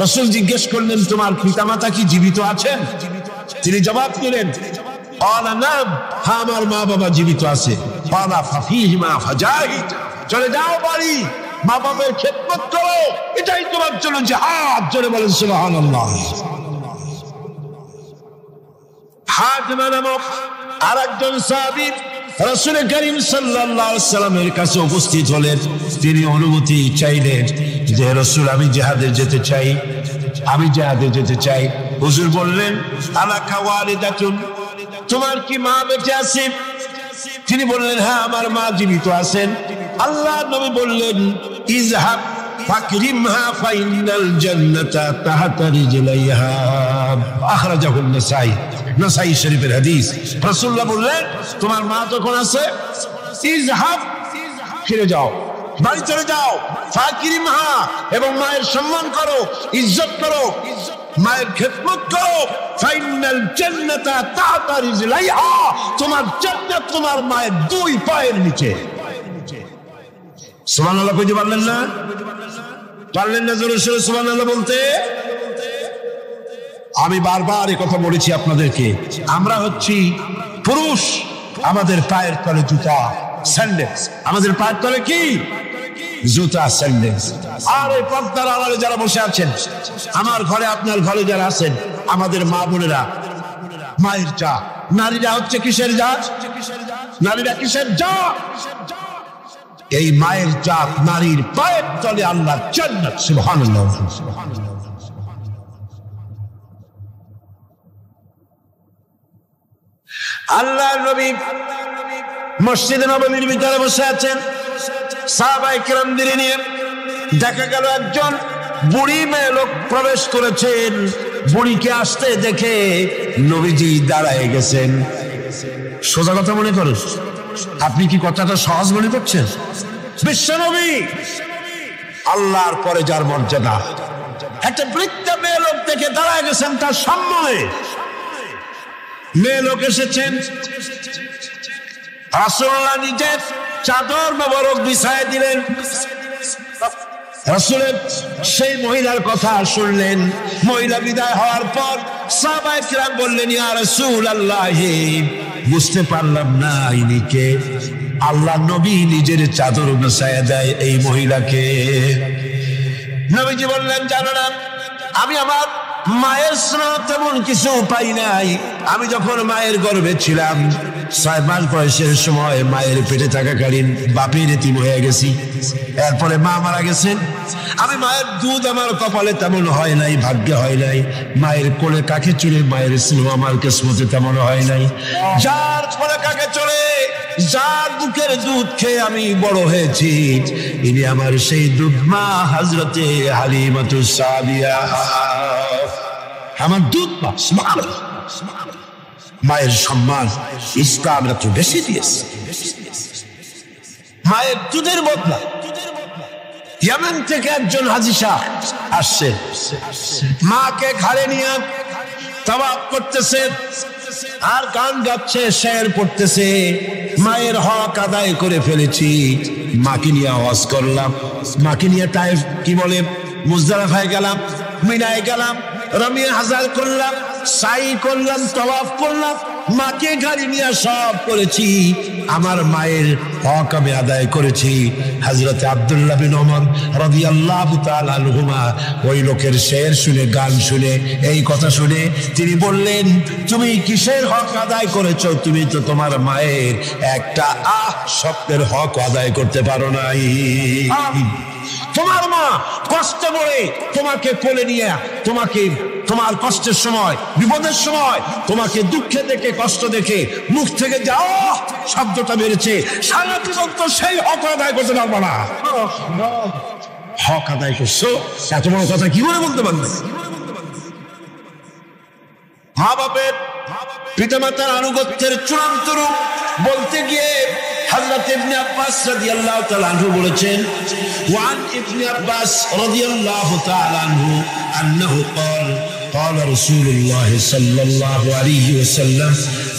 রাসূল জিজ্ঞেস করলেন, তোমার পিতামাতা কি জীবিত আছেন? তিনি জবাব দিলেন, ক্বালা নাম, হ্যাঁ আমার মা বাবা জীবিত আছে। ক্বালা ফাফিহিমা ফাজাহিদ, চলে যাও বাড়ি, মা বাবার খেদমত করো, এটাই তোমার জন্য জিহাদ। জোরে বলেন সুবহানাল্লাহ। হাতিমা নামক আরেকজন সাহাবী রাসূল করিম সাল্লাল্লাহু আলাইহি ওয়াসাল্লামের কাছে উপস্থিত হলেন। তিনি অনুমতি চাইলেন যে রাসূল আমি জিহাদে যেতে চাই, আমি জিহাদে যেতে চাই। হুজুর বললেন, আলাকা ওয়ালিদাতুন, তোমার কি মা বেঁচে আছে? তিনি বললেন, হ্যাঁ আমার মা জীবিত আছেন। আল্লাহর নবী বললেন, ইযহাব ফাকরিমহা ফাইনাল জান্নাতা তাহতা রিজলাইহা। আখরাজাহু নাসাই, নাসাই শরীফের হাদিস। রাসূলুল্লাহ বললেন, তোমার মা যখন আছে, ইযহাব, ফিরে যাও, বাড়ি চলে যাও, ফাকরিমহা, এবং মায়ের সম্মান করো, ইজ্জত করো, মায়ের খেদমত করো, ফাইনাল জান্নাতা তাহতা রিজলাইহা, তোমার জান্নাত তোমার মায়ের দুই পায়ের নিচে। সুবহানাল্লাহ কইতে পারলেন না? পারলেন না জোরে সোরে সুবহানাল্লাহ বলতে? আমি বারবার এই কথা বলেছি আপনাদেরকে, আমরা হচ্ছি পুরুষ, আমাদের পায়ের তলে জুতা, স্যান্ডেলস। আমাদের পায়ের তলে কি? জুতা, স্যান্ডেলস। আর এই পর্দার আড়ালে যারা বসে আছেন, আমার ঘরে, আপনার ঘরে যারা আছেন, আমাদের মা বোনেরা, মায়ের জাত। নারীরা হচ্ছে কিসের জাত? নারীরা কিসের জাত? এই মায়ের জাত নারীর পায়ের তলে আল্লাহর জান্নাত। সুবহানাল্লাহ। আল্লাহর নবী মসজিদে নববীর ভিতরে বসে আছেন, সাহাবায়ে কিরামদের নিয়ে। দেখা গেল একজন বুড়ি মেয়ে লোক প্রবেশ করেছেন। বুড়িকে আসতে দেখে নবীজি দাঁড়ায় গেছেন। সোজা কথা মনে করেন? আপনি কি কথাটা সহজ মনে করছেন? বিশ্বনবী, আল্লাহর পরে যার মর্যাদা, একটা বৃদ্ধ মেয়ে লোক দেখে দাঁড়ায় গেছেন তার সম্মানে। মেয়ে লোক এসেছেন, রাসূলুল্লাহ নিজের চাদর মোবারক বিছায় দিলেন। রাসূলের সেই মহিলার কথা শুনলেন। মহিলা বিদায় হওয়ার পর সাহাবায়ে কিরাম বললেন, ইয়া রাসূলুল্লাহ, বুঝতে পারলাম না ইনি কে। আল্লাহ নবী নিজের চাদর বিছায় দেয় এই মহিলাকে। নবীজি বললেন, জানো না, আমি আমার মায়ের স্নেহ তেমন কিছু পাই নাই। আমি যখন মায়ের গর্ভে ছিলাম, 6 মাস বয়সের সময় মায়ের পেটে থাকাকালীন বাপের এতিম হয়ে গেছি। এরপরে মা মারা গেছেন। আমি মায়ের দুধ আমার কপালে তেমন হয় নাই, ভাগ্যে হয় নাই। মায়ের কোলে কাকে চলে মায়ের স্নেহ আমার কিসমতে তেমন হয় নাই। যার কোলে কাকে চলে, যার বুকের দুধ খেয়ে আমি বড় হয়েছি, ইনি আমার সেই দুধ মা হযরতে হালিমাতুস সাদিয়া, আমার দুধ মা। মায়ের সম্মান ইসলাম এত বেশি দিয়েছে। মায়ের দুধের বদলা ইয়ামান থেকে একজন হাজী সাহেব আসছে, মাকে ঘাড়ে নিয়ে তাওয়াফ করতেছে আর গান গাচ্ছে, শের পড়তেছে। মায়ের হক আদায় করে ফেলেছি, মাকে নিয়ে হজ করলাম, মাকে নিয়ে তায়েফ কি বলে মুজদালিফায় গেলাম, মিনায় গেলাম, রমিয়ে হাজার করলাম, সাই করলাম, তাওয়াফ করলাম, মাকে গাড়ি নিয়ে সব করেছি। আমার মায়ের হক আমি আদায় করেছি। হযরত আব্দুল্লাহ বিন ওমর রাদিয়াল্লাহু তাআলা আনহুমা ওই লোকের শের শুনে, গান শুনে, এই কথা শুনে তিনি বললেন, তুমি কিসের হক আদায় করেছো? তুমি তো তোমার মায়ের একটা শব্দের হক আদায় করতে পারো নাই। তোমার মা কষ্ট করে তোমাকে কোলে নিয়ে, তোমাকে তোমার কষ্টের সময়, বিপদের সময়, তোমাকে দুঃখে দেখে, কষ্ট দেখে মুখ থেকে যাও শব্দটা বেড়েছে, সারা জীবন তো সেই হক আদায় করতে পারবো না। হক আদায় করছো, এত বড় কথা কি করে বলতে পারবে? মা বাপের, পিতামাতার আনুগত্যের চূড়ান্ত রূপ বলতে গিয়ে হযরত ইবনে আব্বাস রাদিয়াল্লাহু তাআলা আনহু বলেছেন, ওয়ান ইবনে আব্বাস রাদিয়াল্লাহু তাআলা আনহু আন্নাহু قال قال رسول الله صلى الله عليه وسلم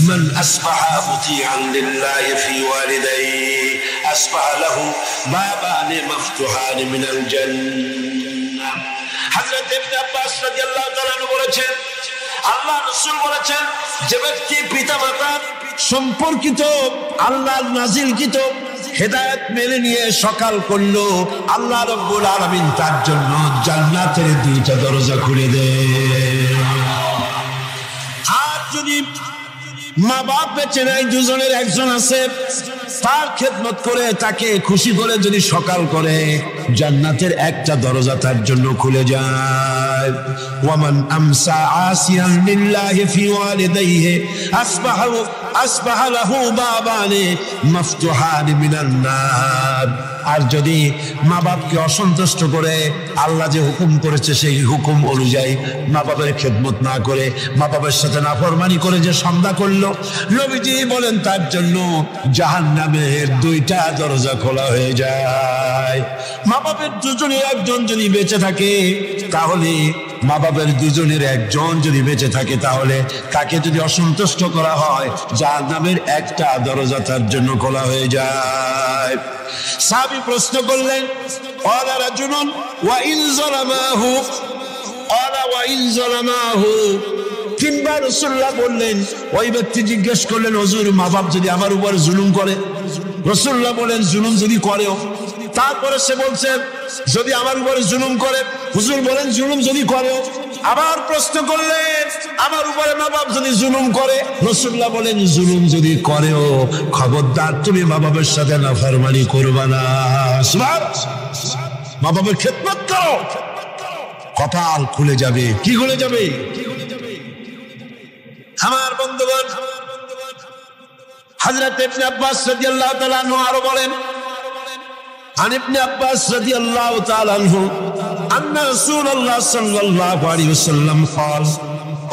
من أصبح مطيعا لله في والديه أصبح له بابان مفتوحان من الجنة। হযরত ইবনে আব্বাস রাদিয়াল্লাহু তাআলা আনহু বলেছেন, আল্লাহ রাসূল বলেছেন, যে ব্যক্তি পিতামাতার সম্পর্কিত আল্লাহর নাজিলকৃত হেদায়েত মেনে নিয়ে সকাল করলো, আল্লাহ রাব্বুল আলামিন তার জন্য জান্নাতের দুইটা দরজা খুলে দেন। আর যদি মা বাপ বেঁচে নাই, দুজনের একজন আছে, তার খেদমত করে, তাকে খুশি করে যদি সকাল করে, জান্নাতের একটা দরজা তার জন্য খুলে যায়। ওয়ামান আমসা আসিয়ান লিল্লাহি ফি ওয়ালিদাইহি আসবাহু আসবাহা লাহু বাবানি মাফতুহানি মিনান নার। আর যদি মা বাপকে অসন্তুষ্ট করে আল্লাহ যে হুকুম করেছে সেই হুকুম অনুযায়ী মা বাবার খেদমত না করে মা বাবার সাথে নাফরমানি করে যে সন্ধ্যা করলো, নবীজি বলেন তার জন্য জাহান্নামের 2টা দরজা খোলা হয়ে যায়। মা বাবার দুজনের একজন যদি বেঁচে থাকে তাহলে মা বাবার দুজনের একজন যদি বেঁচে থাকে তাহলে তাকে যদি অসন্তুষ্ট করা হয় জাহান্নামের 1টা দরজা তার জন্য খোলা হয়ে যায়। সাহাবী প্রশ্ন করলেন, ক্বালা রাজুলুন ওয়া ইন যালামাহু, ক্বালা ওয়া ইন যালামাহু। 3বার রাসূলুল্লাহ বললেন, ওই ব্যক্তি জিজ্ঞেস করলেন, হুজুর মা বাপ যদি আমার উপর জুলুম করে? রাসূলুল্লাহ বলেন, জুলুম যদি করেও? তারপরে সে বলছে, যদি আমার উপরে জুলুম করে? হুজুর বলেন, জুলুম যদি করেও? আবার প্রশ্ন করলেন, আমার উপরে মা বাপ যদি জুলুম করে? রাসূলুল্লাহ বলেন, জুলুম যদি করেও খবরদার তুমি মা বাবার সাথে নাফরমানি করবা না। মা বাবার খেদমত করো, কপাল খুলে যাবে। কি খুলে যাবে? আমার বন্ধুগণ, হযরত ইবনে আব্বাস রাদিয়াল্লাহু তাআলা আনহু আরো বলেন, عن ابن عباس رضي الله تعالى عنه أن رسول الله صلى الله عليه وسلم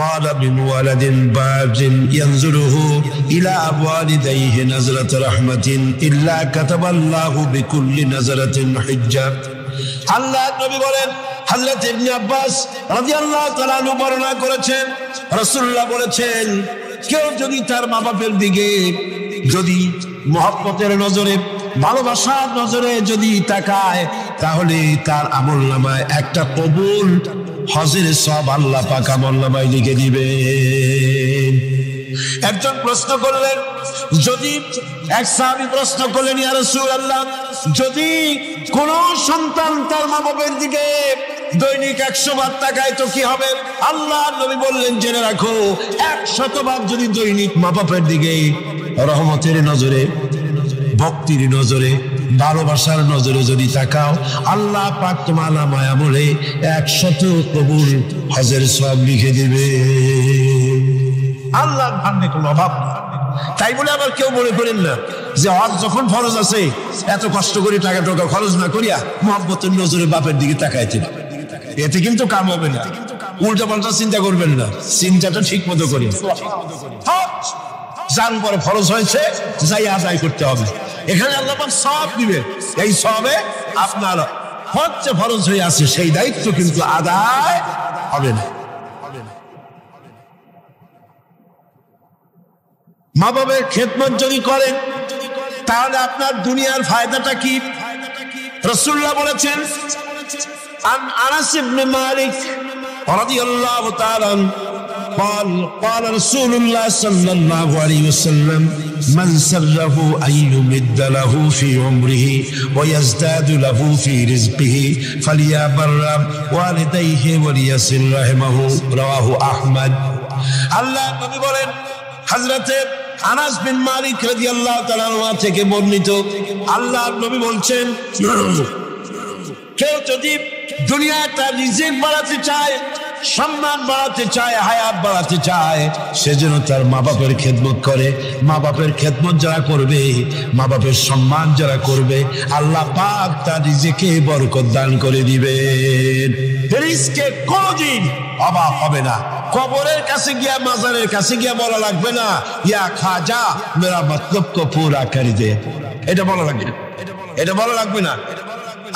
قال من ولد باج ينظره إلى والديه نظرة رحمة إلا كتب الله بكل نظرة حجة। আল্লাহ নবী বলেন, হযরত ইবনে আব্বাস রাদিয়াল্লাহু তাআলা আনহু বর্ণনা করেছেন, রাসূলুল্লাহ বলেছেন, কেউ যদি তার মা বাপের দিকে যদি মহব্বতের নজরে ভালোবাসার নজরে যদি তাকায় তাহলে তার আমলনামায় একটা কবুল হজের সওয়াব আল্লাহ পাক আমলনামায় লিখে দিবেন। একজন প্রশ্ন করলেন, যদি এক সাহাবী প্রশ্ন করলেন, ইয়া রাসূলুল্লাহ, যদি কোন সন্তান তার মা বাবার দিকে দৈনিক 100 বার তাকায় তো কি হবে? আল্লাহ নবী বললেন, জেনে রাখো 100 বার যদি দৈনিক মা বাবার দিকে রহমতের নজরে, ভক্তির নজরে, ভালোবাসার নজরে যদি তাকাও, আল্লাহ পাক তোমার নামায় আমলে 100 কবুল হজের সওয়াব লিখে দিবে। আল্লাহর ভান্ডে কোনো অভাব নেই। তাই বলে আবার কেউ মনে করেন না যে হজ যখন ফরজ আছে এত কষ্ট করে টাকা খরচ না করিয়া মহব্বতের নজরে বাপের দিকে তাকাইতে, এতে কিন্তু কাম হবে না। উল্টা পাল্টা চিন্তা করবেন না, চিন্তাটা ঠিক মতো করি। যার উপরে ফরজ হয়েছে যাই আদায় করতে হবে, এখানে আল্লাহ পাক সওয়াব দিবে। এই সওয়াবে আপনার হচ্ছে ফরজ হয়ে আছে সেই দায়িত্ব কিন্তু আদায় হবে না। মা বাবার খেদমত যদি করেন তাহলে আপনার দুনিয়ার ফায়দাটা কি? রাসূলুল্লাহ বলেছেন, আনাস ইবনে মালিক রাদিয়াল্লাহু তাআলা قال رسول الله صلى الله عليه وسلم من سره أن يمد له في عمره ويزداد له في رزقه فليبر والديه وليصل رحمه رواه أحمد। আল্লাহ নবী বলেন, হযরত আনাস বিন মালিক রাদিয়াল্লাহু তাআলা থেকে বর্ণিত, আল্লাহ নবী বলছেন, কেউ যদি দুনিয়াটা রিজিক বাড়াতে চায়, সম্মান বাড়াতে চায়, হায়াত বাড়াতে চায়, সেজন্য তার মা বাপের খেদমত করে। মা বাপের খেদমত যারা করবে, মা বাপের সম্মান যারা করবে, আল্লাহ পাক তার রিজিকে বরকত দান করে দিবেন। রিজকে কোনদিন অভাব হবে না। কবরের কাছে গিয়া, মাজারের কাছে গিয়া বলা লাগবে না, ইয়া খাজা মেরা মতলব কো পুরা করে দে, এটা বলা লাগবে না, এটা বলা লাগবে না।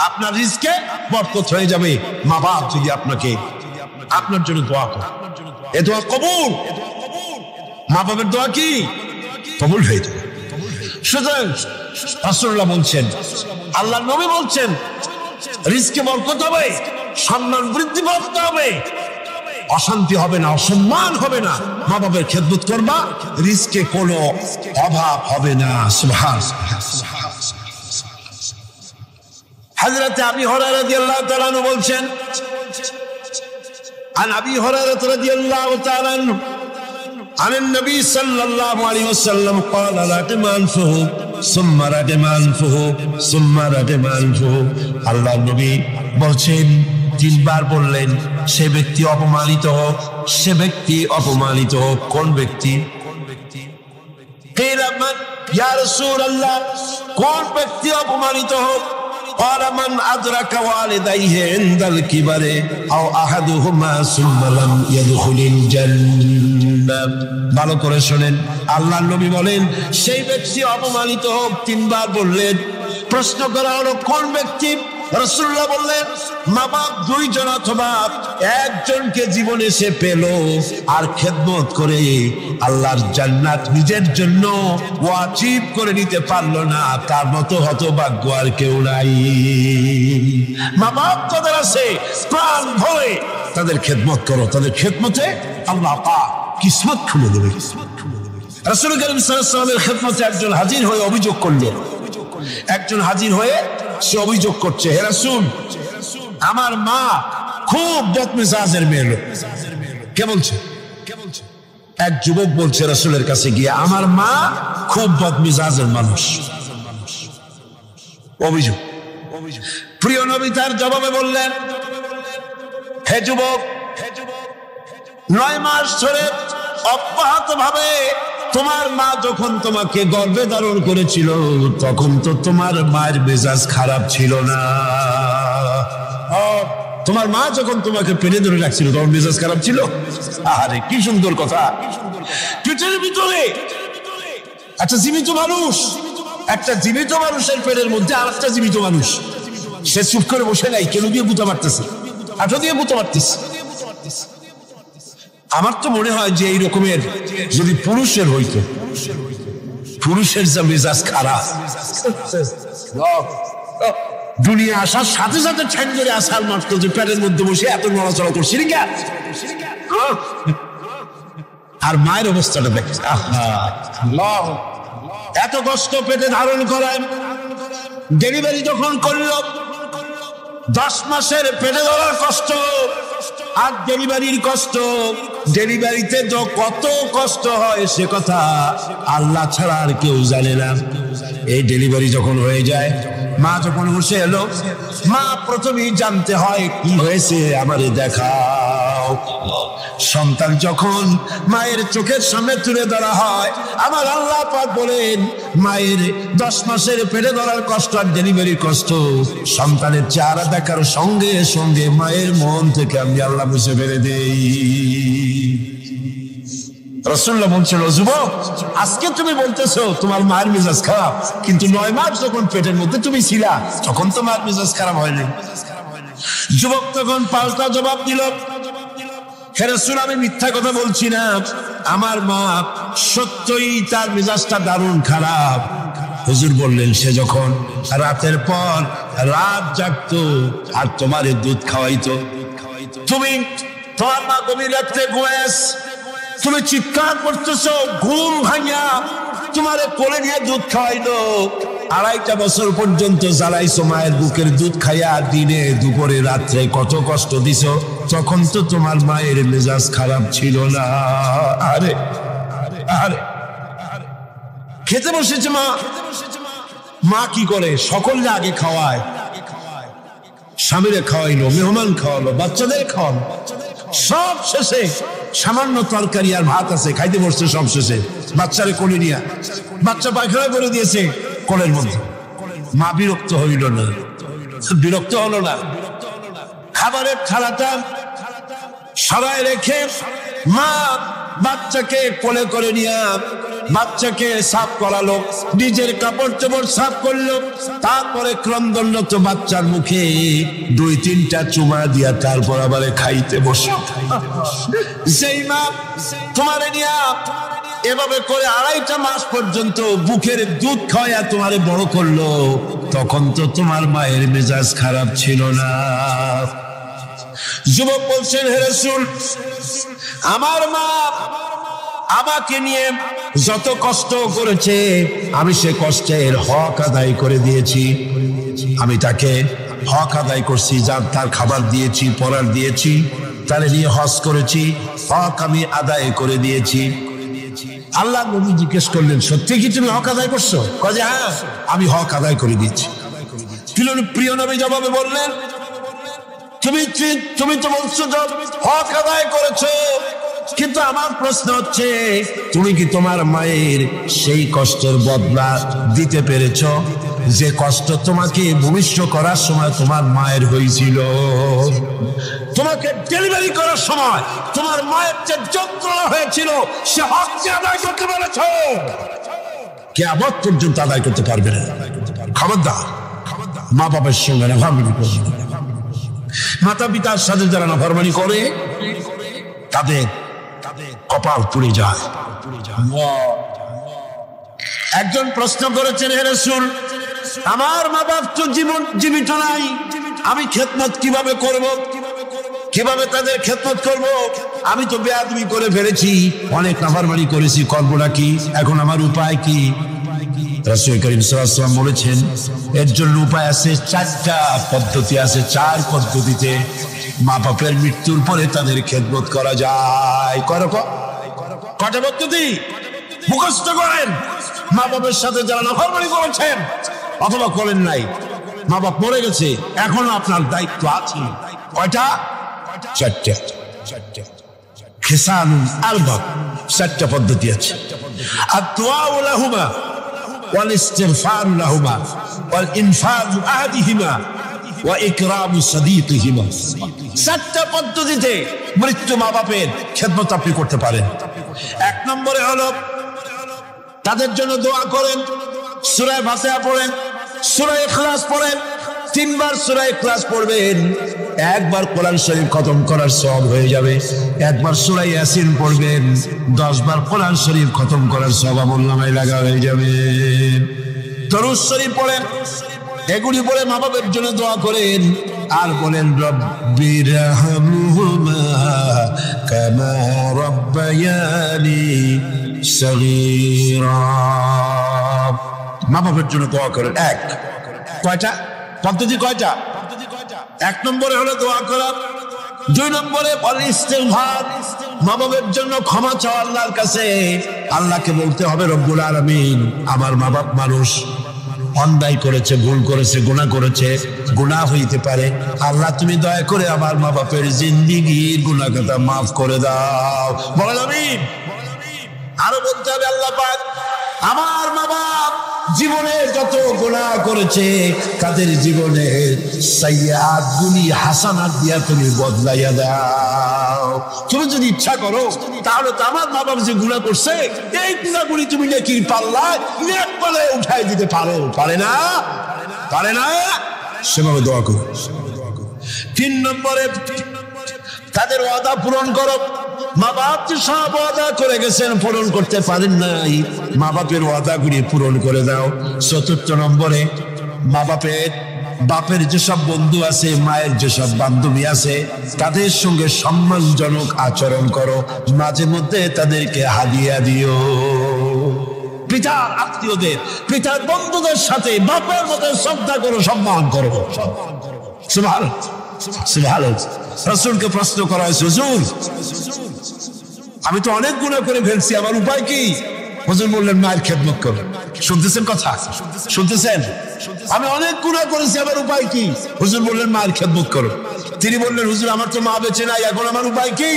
আপনার রিজকে বরকত হয়ে যাবে মা বাপ যদি আপনাকে আপনার জন্য দোয়া করে। এ দোয়া কবুল, মা বাবার দোয়া কি কবুল হয়ে যাবে। সুতরাং রাসূলুল্লাহ বলছেন, আল্লাহ নবী বলছেন, রিজকে বরকত হবে, সম্মান বৃদ্ধি পাতে হবে, অশান্তি হবে না, অসম্মান হবে না। মা বাবার খেদমত করবা, রিজকে কোনো অভাব হবে না। সুবহানাল্লাহ। হযরত আবী হুরায়রা রাদিয়াল্লাহু তাআলা আনহু বলছেন, عن أبي هريرة رضي الله تعالى عنه عن النبي صلى الله عليه وسلم قال رغم أنفه ثم رغم أنفه ثم رغم أنفه। আল্লাহ নবী বলছেন, 3 বার বললেন, সে ব্যক্তি অপমানিত হোক, সে ব্যক্তি অপমানিত হোক। কোন ব্যক্তি? ইয়া রাসূলুল্লাহ, কোন ব্যক্তি অপমানিত হোক? قال من أدرك والديه عند الكبر أو أحدهما ثم لم يدخل الجنة। ভালো করে শুনেন, আল্লাহর নবী বলেন সেই ব্যক্তি অপমানিত হোক। তিনবার বললেন। প্রশ্ন করা হলো কোন ব্যক্তি? রাসূলুল্লাহ বললেন মা বাপ দুইজন অথবা একজনকে জীবনে সে পেল আর খেদমত করে আল্লাহর জান্নাত নিজের জন্য ওয়াজিব করে নিতে পারলো না, তার মতো হতভাগ্য আর কেউ নাই। মা বাপ তাদের আছে, প্রাণ ভরে তাদের খেদমত করো, তাদের খেদমতে আল্লাহ পাক কিসমত খুলে দেবে। রাসূল করিম সাল্লাল্লাহু আলাইহি ওয়াসাল্লামের খেদমতে একজন হাজির হয়ে অভিযোগ করলেন। একজন হাজির হয়ে সে অভিযোগ করছে, হে রাসূল, আমার মা খুব বদমেজাজের মেয়ে লোক। কে বলছে? এক যুবক বলছে রাসূলের কাছে গিয়ে, আমার মা খুব বদমেজাজের মানুষ। অভিযোগ। প্রিয় নবী তার জবাবে বললেন, হে যুবক, 9 মাস ধরে অব্যাহত ভাবে তোমার মা যখন তোমাকে গর্ভে ধারণ করেছিল তখন তো তোমার মায়ের মেজাজ খারাপ ছিল না। তোমার মা যখন তোমাকে পেটে ধরে রাখছিল তখন মেজাজ খারাপ ছিল? আরে কি সুন্দর কথা! পেটের ভিতরে একটা জীবিত মানুষ, একটা জীবিত মানুষের পেটের মধ্যে আর একটা জীবিত মানুষ। সে চুপ করে বসে নাই, কেন দিয়ে গুতা মারতেছে, আঠো দিয়ে গুতা মারতেছে। আমার তো মনে হয় যে এই রকমের যদি পুরুষের হইতো, পুরুষের যা মেজাজ খারাপ, দুনিয়া আসার সাথে সাথে ঠ্যাং করে আসার মাত্র যে পেটের মধ্যে বসে এত নড়াচড়া করছি। আর মায়ের অবস্থাটা দেখছে, এত কষ্ট পেটে ধারণ করায়। ডেলিভারি যখন করল 10 মাসের পেটে ধরার কষ্ট আর ডেলিভারির কষ্ট, ডেলিভারিতে তো কত কষ্ট হয় সে কথা আল্লাহ ছাড়া আর কেউ জানে না। এই ডেলিভারি যখন হয়ে যায়, মা যখন বসে এলো, মা প্রথমেই জানতে হয় কি হয়েছে, আমারে দেখাও। সন্তান যখন মায়ের চোখের সামনে তুলে ধরা হয়, আমার আল্লাহ পাক বলেন মায়ের 10 মাসের পেটে ধরার কষ্ট আর ডেলিভারির কষ্ট সন্তানের চেহারা দেখার সঙ্গে সঙ্গে মায়ের মন থেকে আমি আল্লাহ মুছে ফেলে দেই। রাসূলুল্লাহ বলছিল, যুবক, আজকে তুমি বলতেছো তোমার মায়ের মেজাজ খারাপ, কিন্তু 9 মাস যখন পেটের মধ্যে তুমি ছিলা তখন তোমার মেজাজ খারাপ হয়নি। যুবক তখন পাল্টা জবাব দিল, হে রাসূল, আমি মিথ্যা কথা বলছি না, আমার মা সত্যই তার মেজাজটা দারুণ খারাপ। হুজুর বললেন, সে যখন রাতের পর রাত জাগতো আর তোমারে দুধ খাওয়াইতো, তুমি তোমার মা গভীর রাত্রে ঘুমাস, তুমি চিৎকার করতেছো, ঘুম ভাঙা তোমারে কোলে নিয়ে দুধ খাওয়াইলো, 2.5 বছর পর্যন্ত জ্বালাইছো মায়ের বুকের দুধ খাইয়া, দিনে দুপুরে রাত্রে কত কষ্ট দিছো, তখন তো তোমার মায়ের মেজাজ খারাপ ছিল না। আরে আরে খেতে বসেছে মা, মা কি করে? সকলকে আগে খাওয়ায়, স্বামীরে খাওয়াইলো, মেহমান খাওয়ালো, বাচ্চাদের খাওয়ালো, সব শেষে সামান্য তরকারি আর ভাত আছে, খাইতে বসছে সব শেষে, বাচ্চারে কোলে নিয়ে, বাচ্চা পায়খানা করে দিয়েছে কোলের মধ্যে। মা বিরক্ত হইল না, বিরক্ত হলো না। খাবারের থালাটা সরায় রেখে মা বাচ্চাকে কোলে করে নিয়ে বাচ্চাকে সাফ করালো, নিজের কাপড় চোপড় সাফ করলো, তারপরে ক্রন্দনরত বাচ্চার মুখে 2-3টা চুমা দিয়া তারপর আবার খাইতে বসে। সেই মা তোমারে নিয়া এভাবে করে 2.5 মাস পর্যন্ত বুকের দুধ খাওয়া তোমারে বড় করলো, তখন তো তোমার মায়ের মেজাজ খারাপ ছিল না। যুবক বলছেন, হে রাসূল, আমার মা আমাকে নিয়ে যত কষ্ট করেছে আমি সে কষ্টের হক আদায় করে দিয়েছি। আমি তাকে হক আদায় করছি, যার তার খাবার দিয়েছি, পরার দিয়েছি, তারে নিয়ে হজ করেছি, হক আমি আদায় করে দিয়েছি। আল্লাহ নবী জিজ্ঞেস করলেন, সত্যি কি তুমি হক আদায় করছো? কয়ে হ্যাঁ, আমি হক আদায় করে দিচ্ছি। প্রিয় নবী জবাবে বললেন, তুমি তো বলছো হক আদায় করেছো, কিন্তু আমার প্রশ্ন হচ্ছে, তুমি কি তোমার মায়ের সেই কষ্টের বদলা দিতে পেরেছ যে কষ্ট তোমাকে ভূমিষ্ঠ করার সময় তোমার মায়ের হয়েছিল? তোমাকে ডেলিভারি করার সময় তোমার মায়ের যে যন্ত্রণা হয়েছিল সে হক আদায় করতে পেরেছ? কিয়ামত পর্যন্ত আদায় করতে পারবে না। খবরদার মা বাবার সঙ্গে নাফরমানি করবে না। মাতা পিতার সাথে যারা নাফরমানি করে তাদের কপাল পুড়ে যায়। একজন প্রশ্ন করেছেন, হে রাসূল, আমার মা বাপ তো জীবিত নাই, আমি খেদমত কিভাবে করব? কিভাবে তাদের খেদমত করব? আমি তো বেয়াদবি করে ফেলেছি, অনেক নাফরমানি করেছি, করবো কি? এখন আমার উপায় কি? রাসূল করিম সাল্লাল্লাহু আলাইহি ওয়াসাল্লাম বলেছেন, এর জন্য উপায় আছে, 4টা পদ্ধতি আছে। 4 পদ্ধতিতে মা বাপের মৃত্যুর পরে তাদের খেদমত করা যায়। কয়টা পদ্ধতি মুখস্থ করেন। মা বাপের সাথে যারা নাফরমানি করেছেন অথবা করেন নাই, মা বাপ মরে গেছে, এখনো আপনার দায়িত্ব আছে। কয়টা? 4টা। খিসানুন আরবা, 4টা পদ্ধতি আছে। আদ-দুআউ লাহুমা ওয়াল ইস্তিগফারু লাহুমা ওয়াল ইনফাযু আহাদিহিমা ওয়া ইকরামু সাদীকিহিমা। 4টা পদ্ধতিতে মৃত্যু মা বাপের খেদমত আপনি করতে পারেন। 1 নম্বরে হলো তাদের জন্য দোয়া করেন, সূরা ফাতিহা পড়েন, সূরা ইখলাস পড়েন। 3 বার সূরা ইখলাস পড়বেন, 1 বার কোরআন শরীফ খতম করার সওয়াব হয়ে যাবে। 1 বার সূরা ইয়াসিন পড়বেন, 10 বার কোরআন শরীফ খতম করার সওয়াব আমলনামায় লাগা হয়ে যাবে। দরুদ শরীফ পড়েন, এগুলি পড়ে মা বাবার জন্য দোয়া করেন। আর বলেন, রব্বিরহামহুমা কামা রাব্বায়ানি সগীরা। মা বাবার জন্য দোয়া করেন। কয়টা পদ্ধতি? কয়টা? 1 নম্বরে হলো দোয়া করা। 2 নম্বরে ইস্তিগফার, মা বাবার জন্য ক্ষমা চাওয়া আল্লাহর কাছে। আল্লাহকে বলতে হবে, রব্বুল আলামিন, আমার মা বাপ মানুষ, অন্যায় করেছে, ভুল করেছে, গুনাহ করেছে, গুনাহ হইতে পারে। আল্লাহ তুমি দয়া করে আমার মা বাপের জিন্দেগির গুনাহ কথা মাফ করে দাও। বলেন আমিন। আরো বলতে হবে, আল্লাহ পাক, আমার মা বাপ জীবনে যত গুনাহ করেছে তাদের জীবনের সাইয়্যাত গুলি হাসানাত দিয়া তুমি বদলাইয়া দাও। তুমি যদি ইচ্ছা করো তাহলে তো আমার মা বাপ যে গুনাহ করছে এই গুনাহগুলি তুমি নেকির পাল্লায় নেক বলে উঠাই দিতে পারো। পারে না? পারে না? সেভাবে দোয়া করো। 3 নম্বরে তাদের ওয়াদা পূরণ করো। মা বাপ যে সব ওয়াদা করে গেছেন, পূরণ করতে পারেন নাই, মা বাপের ওয়াদাগুলি পূরণ করে দাও। 4 নম্বরে বাপের যেসব বন্ধু আছে, মায়ের যেসব বান্ধবী আছে, তাদের সঙ্গে সম্মানজনক আচরণ করো। মাঝে মধ্যে তাদেরকে হাদিয়া দিও। পিতার আত্মীয়দের, পিতার বন্ধুদের সাথে বাপের মতো শ্রদ্ধা করো, সম্মান করো। সুবহানাল্লাহ, সুবহানাল্লাহ। রাসূলকে প্রশ্ন করা হয়েছে, হুজুর, আমি তো অনেক গুনাহ করে ফেলছি, আমার উপায় কি? হুজুর বললেন, মায়ের খেদমত করো। শুনতেছেন কথা? শুনতেছেন? আমি অনেক গুনাহ করেছি, আমার উপায় কি? হুজুর বললেন, মায়ের খেদমত করো। তিনি বললেন, হুজুর, আমার তো মা বেঁচে নাই, এখন আমার উপায় কি?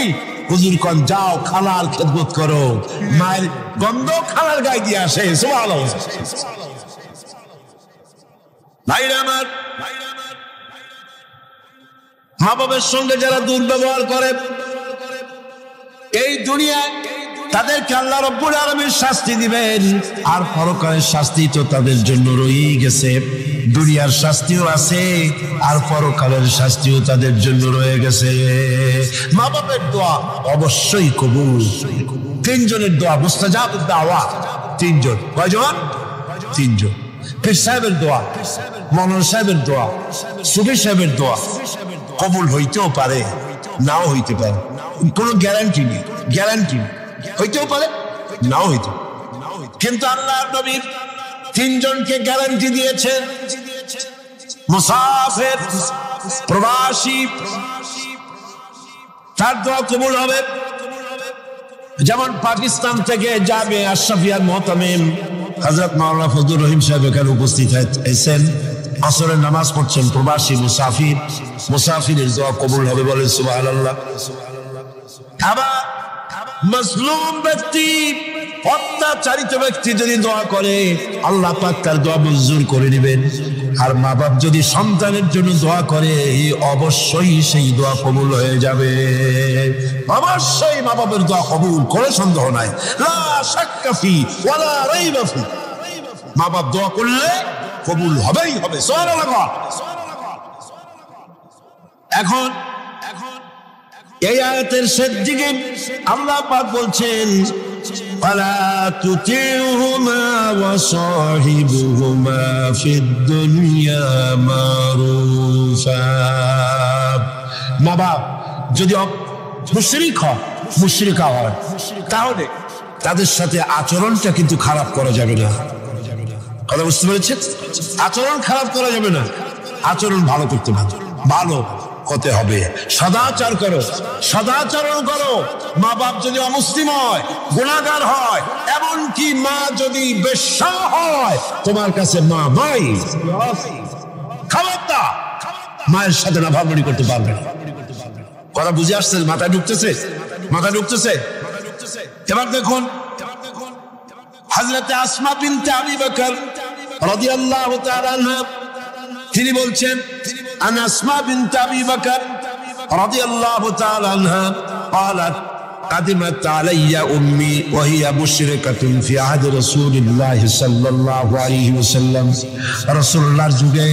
হুজুর কোন, যাও খালার খেদমত করো, মায়ের গন্ধ খালার গায়ে দিয়ে আসে। সুবহানাল্লাহ। ভাইরা আমার, মা বাবার সঙ্গে যারা দুর্ব্যবহার করে এই দুনিয়ায় তাদেরকে আল্লাহ রাব্বুল আলামিন শাস্তি দিবেন। আর পরকালের শাস্তি তো তাদের জন্য রয়েই গেছে। দুনিয়ার শাস্তিও আছে আর পরকালের শাস্তিও তাদের জন্য রয়ে গেছে। মা বাবার দোয়া অবশ্যই কবুল। 3 জনের দোয়া মুস্তাজাবুদ দাওয়া। 3 জন। কয়জন? 3 জন। পীর সাহেবের দোয়া, মৌলানা সাহেবের দোয়া, সুফি সাহেবের দোয়া কবুল হইতেও পারে, নাও হইতে পারে, কোনো গ্যারান্টি নেই। গ্যারান্টি হইতেও পারে, নাও হইতে। কিন্তু আল্লাহর নবী 3 জনকে গ্যারান্টি দিয়েছেন। মুসাফির, প্রবাসী, তার দোয়া কবুল হবে। যেমন পাকিস্তান থেকে যাবে আশরাফিয়ার মুহতামিম হযরত মাওলানা ফজলুর রহিম সাহেব এখানে উপস্থিত হয়েছেন, আসরের নামাজ পড়ছেন। প্রবাসী মুসাফিরের দোয়া কবুল হবে, বলেন সুবহানাল্লাহ। আবার মাজলুম ব্যক্তি, অত্যাচারিত ব্যক্তি যদি দোয়া করে আল্লাহ পাক তার দোয়া মঞ্জুর করে নেবেন। আর মা বাপ যদি সন্তানের জন্য দোয়া করে অবশ্যই সেই দোয়া কবুল হয়ে যাবে। অবশ্যই মা বাপের দোয়া কবুল, কোনো সন্দেহ নাই। লা শাক্কা ফি ওয়ালা রাইবা ফি। মা বাপ দোয়া করলে কবুল হবেই হবে। সুবহানাল্লাহ। এখন এই আয়াতের শেষ দিকে আল্লাহ পাক বলছেন ওয়ালা তুতিউহুমা ওয়া সাহিবুহুমা ফিদ দুনিয়া মারুফা। মা বাপ যদি মুশরিকা হয় তাহলে তাদের সাথে আচরণটা কিন্তু খারাপ করা যাবে না। কথা বুঝতে পেরেছেন? আচরণ খারাপ করা যাবে না, আচরণ ভালো করতে হবে, ভালো হতে হবে। সদাচার করো, সদাচরণ করো। মা বাপ যদি অমুসলিম হয়, গুনাহগার হয়, এমনকি মা যদি বেশ্যা হয়, তোমার কাছে মা মাই, খবরদার মায়ের সাথে নাফরমানি করতে পারবে না। কথা বুঝে আসছে? মাথায় ঢুকতেছে? মাথায় ঢুকতেছে? এবার দেখুন হযরতে আসমা বিনতে আবি বকর রাদিয়াল্লাহু তাআলা আনহা, তিনি বলছেন আন আসমা বিনতে আবি বকর রাদিয়াল্লাহু তাআলা আনহা قالت قدمت علي امي وهي مشركه في عهد رسول الله صلى الله عليه وسلم। রাসূলুল্লাহর যুগে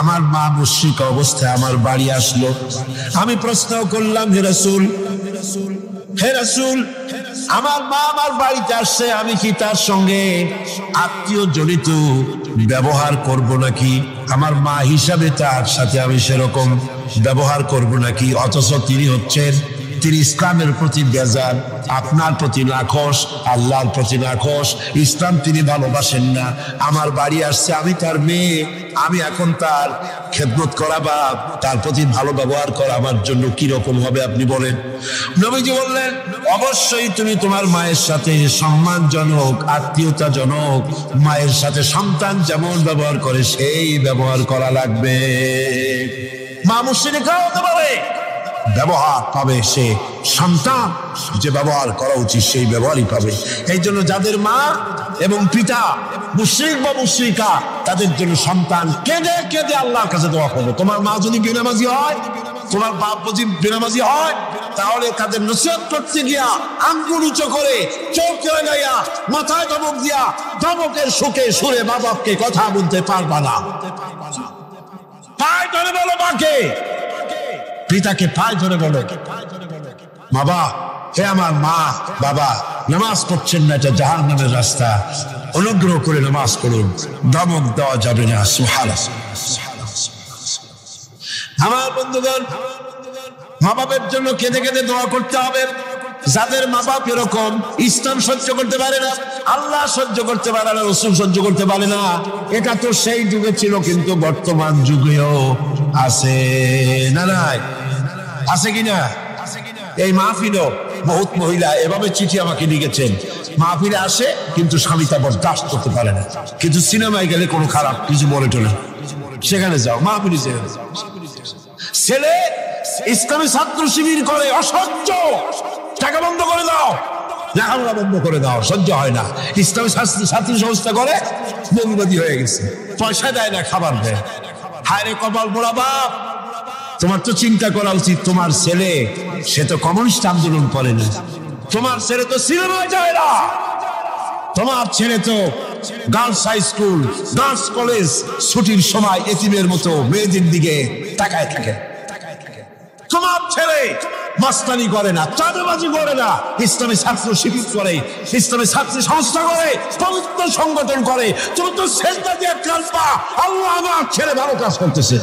আমার মা মুশরিক অবস্থায় আমার বাড়ি আসলো। আমি প্রশ্ন করলাম, হে রাসূল, হে রাসূল, আমার মা আমার বাড়িতে আসছে, আমি কি তার সঙ্গে আত্মীয় জড়িত ব্যবহার করব নাকি? আমার মা হিসাবে তার সাথে আমি সেরকম ব্যবহার করব নাকি? অথচ তিনি ইসলামের প্রতি বেজার, আপনার প্রতি নাখোশ, আল্লাহর প্রতি নাখোশ, ইসলাম তিনি ভালোবাসেন না। আমার বাড়ি আসছে, আমি তার মেয়ে, আমি এখন তার খেদমত করা বা তার প্রতি ভালো ব্যবহার করা আমার জন্য কি রকম হবে আপনি বলেন? নবীজি বললেন, অবশ্যই তুমি তোমার মায়ের সাথে সম্মানজনক, আত্মীয়তাজনক, মায়ের সাথে সন্তান যেমন ব্যবহার করে সেই ব্যবহার করা লাগবে। মা মুশরিকা হতে পারে, ব্যবহার পাবে সে সন্তান যে ব্যবহার করা উচিত সেই ব্যবহারই পাবে। এই জন্য যাদের মা এবং পিতা মুশরিক বা মুশরিকা, তাদের জন্য সন্তান কেঁদে কেঁদে আল্লাহর কাছে দোয়া করবে। তোমার মা যদি বেনামাজি হয়, তোমার বাপ যদি বেনামাজি হয়, তাহলে তাদের নসিহত করতে গিয়া আঙ্গুল উঁচু করে, চোখ লাগাইয়া, মাথায় ধমক দিয়া, ধমকের সুখে সুরে মা বাপকে কথা বলতে পারবা না। পায়ে ধরে বলো মাকে, পিতাকে পায়ে ধরে বলো, বাবা, হে আমার মা বাবা, নামাজ পড়ছেন না, এটা জাহান্নামের রাস্তা, অনুগ্রহ করে নামাজ পড়ুন। ধমক দেওয়া যাবে না। সুবহানাল্লাহ। আমার বন্ধুগণ, মা বাপের জন্য কেঁদে কেঁদে দোয়া করতে হবে। যাদের মা বাপ এরকম, ইসলাম সহ্য করতে পারে না, আল্লাহ সহ্য করতে পারে না, রাসূল সহ্য করতে পারে না, এটা তো সেই যুগে ছিল, কিন্তু বর্তমান যুগেও আছে না? নাই আছে কিনা? এই মাহফিলও বহুত মহিলা এভাবে চিঠি আমাকে লিখেছেন, মাহফিলে আসে কিন্তু স্বামী তা বরদাস্ত করতে পারে না, কিন্তু সিনেমায় গেলে কোনো খারাপ কিছু বলে টোলে, সেখানে যাও, মাহফিলে সেখানে যাও। ছেলে ইসলামী ছাত্র শিবির করে, অসহ্য, টাকা বন্ধ করে দাও, লেখাপড়া বন্ধ করে দাও, সহ্য হয় না। ইসলামী ছাত্রী সংস্থা করে, মৌলবাদী হয়ে গেছে, পয়সা দেয় না, খাবার দেয়। হায় রে কপাল পোড়া বাপ, তোমার তো চিন্তা করা উচিত। তোমার ছেলে, সে তো কমিউনিস্ট আন্দোলন করে না, তোমার ছেলে তো সিনেমায় যায় না, তোমার ছেলে তো girls high school, girls college ছুটির সময় এতিমের মতো মেয়েদের দিকে তাকায় থাকে। তোমার ছেলে মাস্তানি করে না, চাঁদাবাজি করে না, ইসলামী ছাত্র শিবির করে, ইসলামী ছাত্রী সংস্থা করে, পবিত্র সংগঠন করে। তুমি তো সেজদা দিয়ে কাঁদবা, আল্লাহ আমার ছেলে ভালো কাজ করতেছে।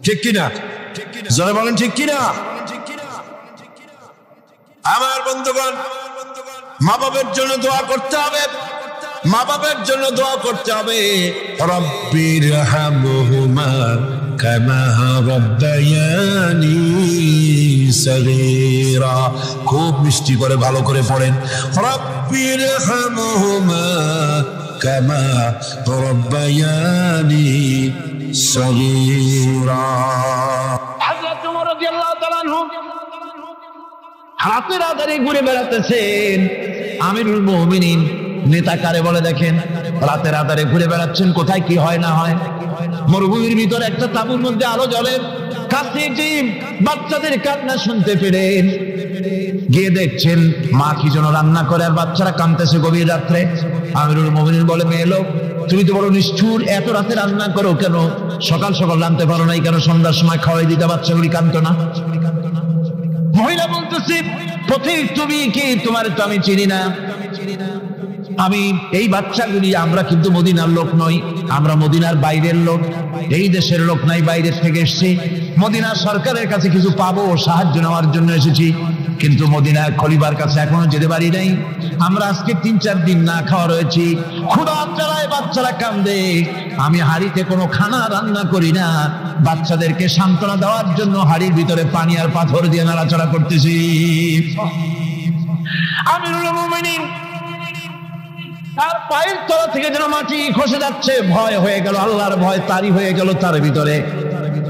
ঠিক কিনা? জোরে বলেন ঠিক কিনা? আমার বন্ধুগণ, মা বাবার জন্য দোয়া করতে হবে, মা বাবার জন্য দোয়া করতে হবে। রব্বির হামহুমা কামা রাব্বায়ানি সগীরা। খুব মিষ্টি করে ভালো করে পড়েন, রব্বির হামহুমা কামা রাব্বায়ানি সগীরা। হযরত ওমর রাদিয়াল্লাহু তাআলা আনহু, রাতের আধারে ঘুরে বেড়াতেছেন। আমিরুল মুমিনিন নেতা কারে বলে দেখেন, রাতের আধারে ঘুরে বেড়াচ্ছেন, কোথায় কি হয় না হয়। মরুভূমির ভিতরে একটা তাঁবুর মধ্যে আলো জ্বলে, কাছে যে বাচ্চাদের কান্না শুনতে পেলেন, গিয়ে দেখছেন মা কি যেন রান্না করে আর বাচ্চারা কাঁদতেছে গভীর রাত্রে। আমিরুল মুমিনিন বলে, মেয়ে লোক, তুমি তো বড় নিষ্ঠুর, এত রাতে রান্না করো কেন? সকাল সকাল রাঁধতে পারো নাই কেন? সন্ধ্যার সময় খাওয়াই দিতে, বাচ্চাগুলি কাঁদতো না। মহিলা বলতেছে, পথিক তুমি কি? তোমার তো আমি চিনি না। আমি এই বাচ্চাগুলি, আমরা কিন্তু মদিনার লোক নই, আমরা মদিনার বাইরের লোক, এই দেশের লোক নাই, বাইরের থেকে এসেছি। মদিনার সরকারের কাছে কিছু পাবো, সাহায্য নেওয়ার জন্য এসেছি, কিন্তু মদিনার খলিফার কাছে এখনো যেতে পারি নাই। আমরা আজকে 3-4 দিন না খাওয়া রয়েছি, ক্ষুধার জ্বালায় বাচ্চারা কান্দে। আমি হাড়িতে কোনো খানা রান্না করি না, বাচ্চাদেরকে সান্ত্বনা দেওয়ার জন্য হাড়ির ভিতরে পানি আর পাথর দিয়ে নাড়াচাড়া করতেছি। আমিরুল মুমিনিন তার পায়ের তলা থেকে যেন মাটি খসে যাচ্ছে, ভয় হয়ে গেল, আল্লাহর ভয় তারই হয়ে গেল তার ভিতরে।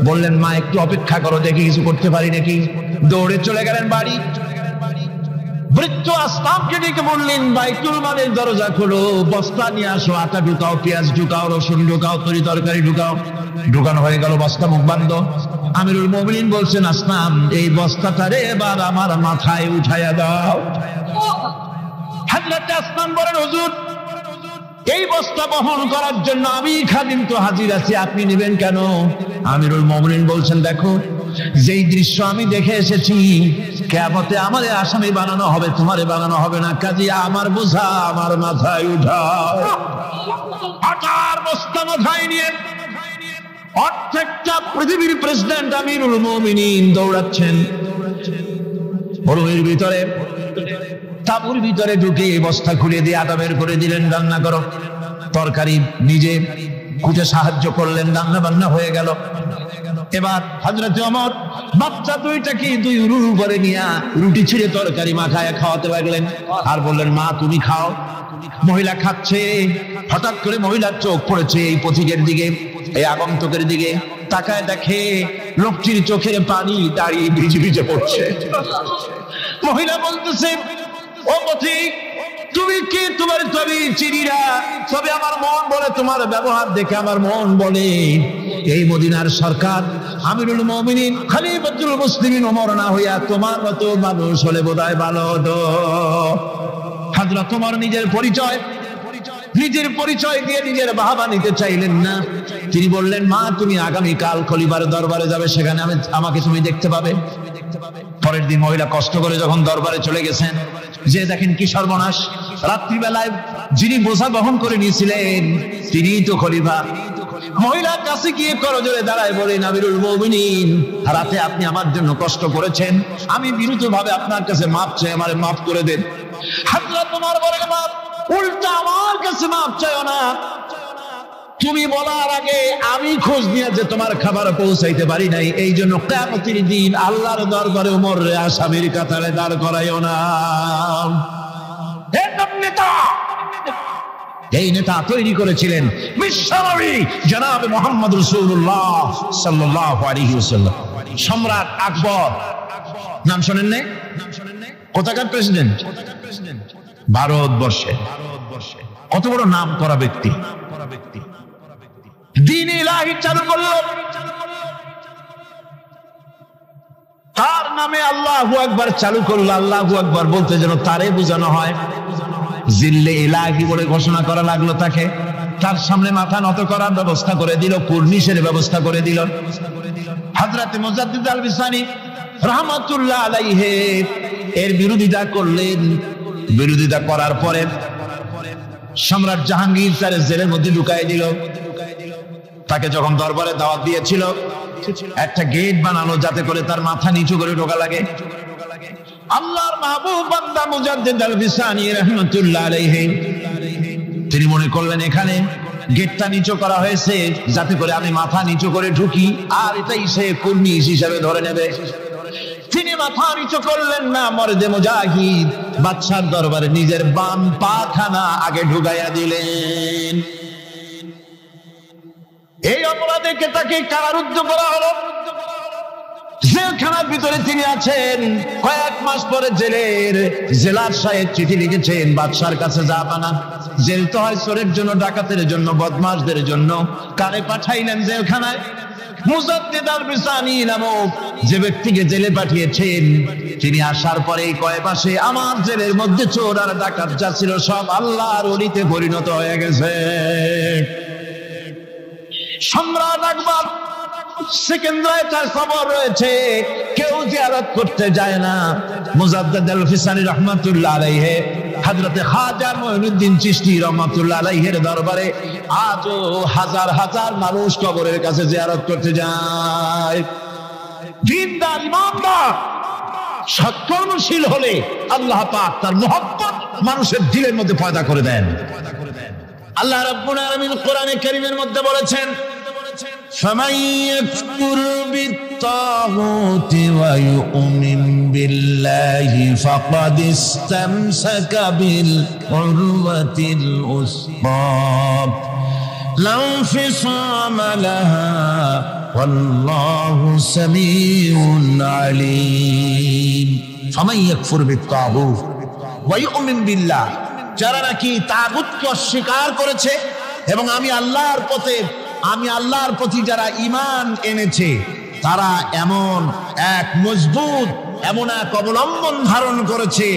বললেন, মা একটু অপেক্ষা করো, দেখি কিছু করতে পারি নাকি। দৌড়ে চলে গেলেন বাড়ি। বৃদ্ধ আসলামকে ডেকে বললেন, বাইতুল মালের দরজা খোলো, বস্তা নিয়ে আসো, আটা ঢুকাও, পেঁয়াজ ঢুকাও, রসুন ঢুকাও, তরি তরকারি ঢুকাও। ঢুকানো হয়ে গেল, বস্তা মুখ বান্ধ। আমিরুল মুমিনিন বলছেন, আসলাম এই বস্তাটারে এবার আমার মাথায় উঠাইয়া দাও। হযরত আসলাম বলেন, হুজুর এই বস্তা বহন করার জন্য আমি খাদিম তো হাজির আছি, আপনি নেবেন কেন? আমিরুল মুমিনিন বলছেন, দেখো যেই দৃশ্য আমি দেখে এসেছি, কিয়ামতে আমারে আসামি বানানো হবে, তোমারে বানানো হবে না, কাজী আমার বোঝা আমার মাথায় উঠাও। আটার বস্তা মাথায় নিয়ে অর্ধেকটা পৃথিবীর প্রেসিডেন্ট আমিরুল মুমিনিন দৌড়াচ্ছেন মরুভূমির ভিতরে। তাঁবুর ভিতরে ঢুকে বস্তা খুলে দিয়ে আটা বের করে দিলেন, রান্না করো। তরকারি নিজে কুটে সাহায্য করলেন, রান্না বান্না হয়ে গেল। এবার হযরত ওমর বাচ্চা দুইটাকে 2 উরুর উপরে নিয়ে রুটি ছিঁড়ে তরকারি মাখায় খাওয়াতে লাগলেন, আর বললেন, মা তুমি খাও। মহিলা খাচ্ছে। হঠাৎ করে মহিলার চোখ পড়েছে এই পথিকের দিকে, এই আগন্তুকের দিকে। তাকায় দেখে লোকটির চোখের পানি দাঁড়িয়ে ভিজে ভিজে পড়ছে। মহিলা বলতেছে, ও পথিক, তুমি কি? তোমার তো আমি চিনি না, তবে আমার মন বলে, তোমার ব্যবহার দেখে আমার মন বলে এই মদিনার সরকার আমিরুল মুমিনিন খলিফাতুল মুসলিমিন ওমর না হইয়া তোমার মতো মানুষ হলে বোধহয় ভালো হতো। হযরত ওমর নিজের পরিচয় দিয়ে নিজের বাহবা নিতে চাইলেন না। তিনি বললেন, মা তুমি আগামীকাল খলিফার দরবারে যাবে, সেখানে আমাকে তুমি দেখতে পাবে। পরের দিন মহিলা কষ্ট করে যখন দরবারে চলে গেছেন, যে দেখেন কি সর্বনাশ, রাত্রিবেলায় যিনি বোঝা বহন করে নিয়েছিলেন তিনিই তো খলিফা। মহিলার কাছে গিয়ে করজোড়ে দাঁড়ায় বলেন, আমিরুল মুমিনিন, রাতে আপনি আমার জন্য কষ্ট করেছেন, আমি বিরুদ্ধভাবে আপনার কাছে মাপ চাই, আমারে মাফ করে দেন। হযরত ওমর বলেন, মাপ উল্টা আমার কাছে মাপ চাইও না, তুমি বলার আগে আমি খোঁজ নিয়ে যে তোমার খাবার পৌঁছাইতে পারি নাই, এই জন্য কিয়ামতের দিন আল্লাহর দরবারে ওমরে আসামির কাতারে দাঁড় করাইও না। এই নেতা তৈরি করেছিলেন বিশ্বনবী জনাব মুহাম্মদ রাসূলুল্লাহ সাল্লাল্লাহু আলাইহি ওয়াসাল্লাম। সম্রাট আকবর নাম শোনেন না? কোথাকার প্রেসিডেন্ট? ভারতবর্ষে। কত বড় নাম করা ব্যক্তি, দ্বীন ইলাহি চালু করলো, তার নামে আল্লাহু আকবার চালু করলো। আল্লাহু আকবার বলতে যেন তারে বোঝানো হয়। জিল্লে ইলাহি বলে ঘোষণা করা লাগলো তাকে। তার সামনে মাথা নত করার ব্যবস্থা করে দিল, কুর্নিশের ব্যবস্থা করে দিল। হযরত মুজাদ্দিদ আল বিসানি রাহমাতুল্লাহ আলাইহি এর বিরোধিতা করলেন। বিরোধিতা করার পরে সম্রাট জাহাঙ্গীর তার জেলের মধ্যে ঢুকাই দিল। তাকে যখন দরবারে দাওয়াত দিয়েছিল, একটা গেট বানানো যাতে করে তার মাথা নিচু করে ঢোকা লাগে। আল্লাহর মাহবুব বান্দা মুজাদ্দিদ আল বিসানি রাহমাতুল্লাহ আলাইহি তিনি মনে করলেন এখানে গেটটা নিচু করা হয়েছে যাতে করে আমি মাথা নিচু করে ঢুকি, আর এটাই সে কুর্নিশ হিসেবে ধরে নেবে। তিনি মাথা নিচু করলেন না, মর্দে মুজাহিদ বাদশার দরবারে নিজের বাম পাখানা আগে ঢুকাইয়া দিলেন। এই অপরাধে তাকে কারারুদ্ধ করা হলো। জেলখানার ভিতরে তিনি আছেন। কয়েক মাস পরে জেলার সাহেব চিঠি লিখেছেন বাদশার কাছে, জাহাপানা জেল তো হয় চোরের জন্য, ডাকাতের জন্য, বদমাশদের জন্য, কারে পাঠাইলেন জেলখানায়? মুজাদ্দিদ আল বিসানি নামক যে ব্যক্তিকে জেলে পাঠিয়েছেন, তিনি আসার পরে কয়েক মাসে আমার জেলের মধ্যে চোর আর ডাকাত যা ছিল সব আল্লাহর ওলিতে পরিণত হয়ে গেছে। সম্রাট আকবর সেকেন্দ্রায় তার খবর রয়েছে, কেউ জিয়ারত করতে যায় না। মুজাদ্দিদ আল ফিসানি রহমাতুল্লাহ আলাইহি হযরতে খাজা মুঈনুদ্দিন চিশতি রহমাতুল্লাহ আলাইহির দরবারে আজও হাজার হাজার মানুষ কবরের কাছে জিয়ারত করতে যায়। দিনদার ইমানদার সৎকর্মশীল হলে আল্লাহ পাক তার মহব্বত মানুষের দিলের মধ্যে পয়দা করে দেন। আল্লাহ রাব্বুল আলামিন কোরআনে কারীমের মধ্যে বলেছেন, فمن يكفر بالطاغوت ويؤمن بالله فقد استمسك بالعروة الوثقى لا انفصام لها والله سميع عليم فمن يكفر بالطاغوت ويؤمن بالله, যারা নাকি তাগুতকে অস্বীকার করেছে এবং আমি আল্লাহর প্রতি যারা ঈমান এনেছে, তারা এমন এক মজবুত, এমন এক অবলম্বন ধারণ করেছে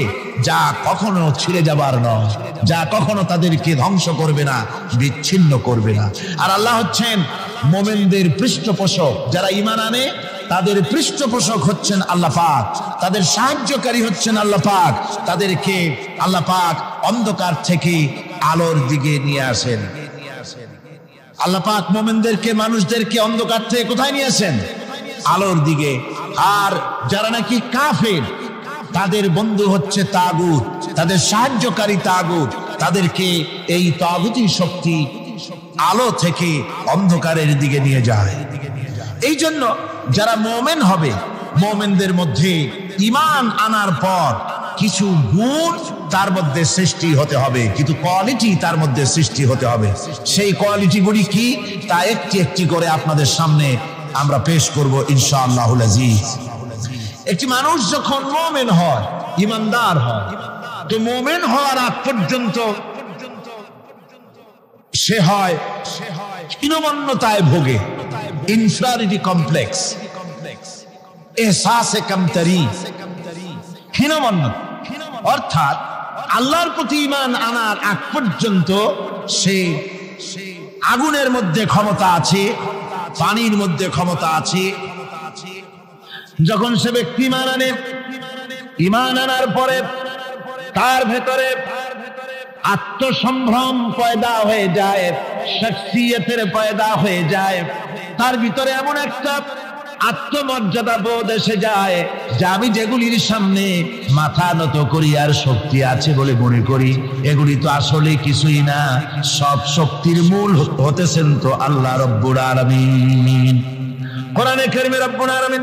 যা কখনো ছিঁড়ে যাবার নয়, যা কখনো তাদেরকে ধ্বংস করবে না, বিচ্ছিন্ন করবে না। আর আল্লাহ হচ্ছেন মুমিনদের পৃষ্ঠপোষক। যারা ঈমান আনে তাদের পৃষ্ঠপোষক হচ্ছেন আল্লাহ পাক, তাদের সাহায্যকারী হচ্ছেন আল্লাহ পাক, তাদেরকে আল্লাহ পাক অন্ধকার থেকে আলোর দিকে নিয়ে আসেন। আল্লাহ পাক মুমিনদেরকে, মানুষদেরকে অন্ধকার থেকে কোথায় নিয়ে আসেন? আলোর দিকে। আর যারা নাকি কাফের, তাদের বন্ধু হচ্ছে তাগুত, তাদের সাহায্যকারী তাগুত, তাদেরকে এই তাগুতি শক্তি আলো থেকে অন্ধকারের দিকে নিয়ে যায়। এই জন্য যারা মুমিন হবে, মুমিনদের মধ্যে ঈমান আনার পর কিছু গুণ তার মধ্যে সৃষ্টি হতে হবে, কিছু কোয়ালিটি তার মধ্যে সৃষ্টি হতে হবে। সেই কোয়ালিটিগুলি কি, তা একটি একটি করে আপনাদের সামনে আমরা পেশ করব ইনশাআল্লাহুল আজিজ। একটি মানুষ যখন মুমিন হয়, ঈমানদার হয়, তো মুমিন হওয়ার আগ পর্যন্ত সে হয় হীনমন্যতায় ভোগে, ইনফেরিয়রিটি কমপ্লেক্স, এহসাসে কমতরি, হীনমন্যতা। অর্থাৎ আল্লাহর প্রতি ঈমান আনার আগ পর্যন্ত সে আগুনের মধ্যে ক্ষমতা আছে, পানির মধ্যে ক্ষমতা আছে। যখন সে ব্যক্তি ঈমান আনার পরে তার ভেতরে আত্মসম্ভ্রম পয়দা হয়ে যায়, শখসিয়তের পয়দা হয়ে যায়, তার ভিতরে এমন একটা আত্মমর্যাদা বোধ এসে যায় যে আমি যেগুলির সামনে মাথা নত করি আর শক্তি আছে বলে মনে করি, এগুলি তো আসলে কিছুই না, সব শক্তির মূল হতেছেন তো আল্লাহ রব্বুল আলামিন। কোরআনে কারীমে রব্বুল আলামিন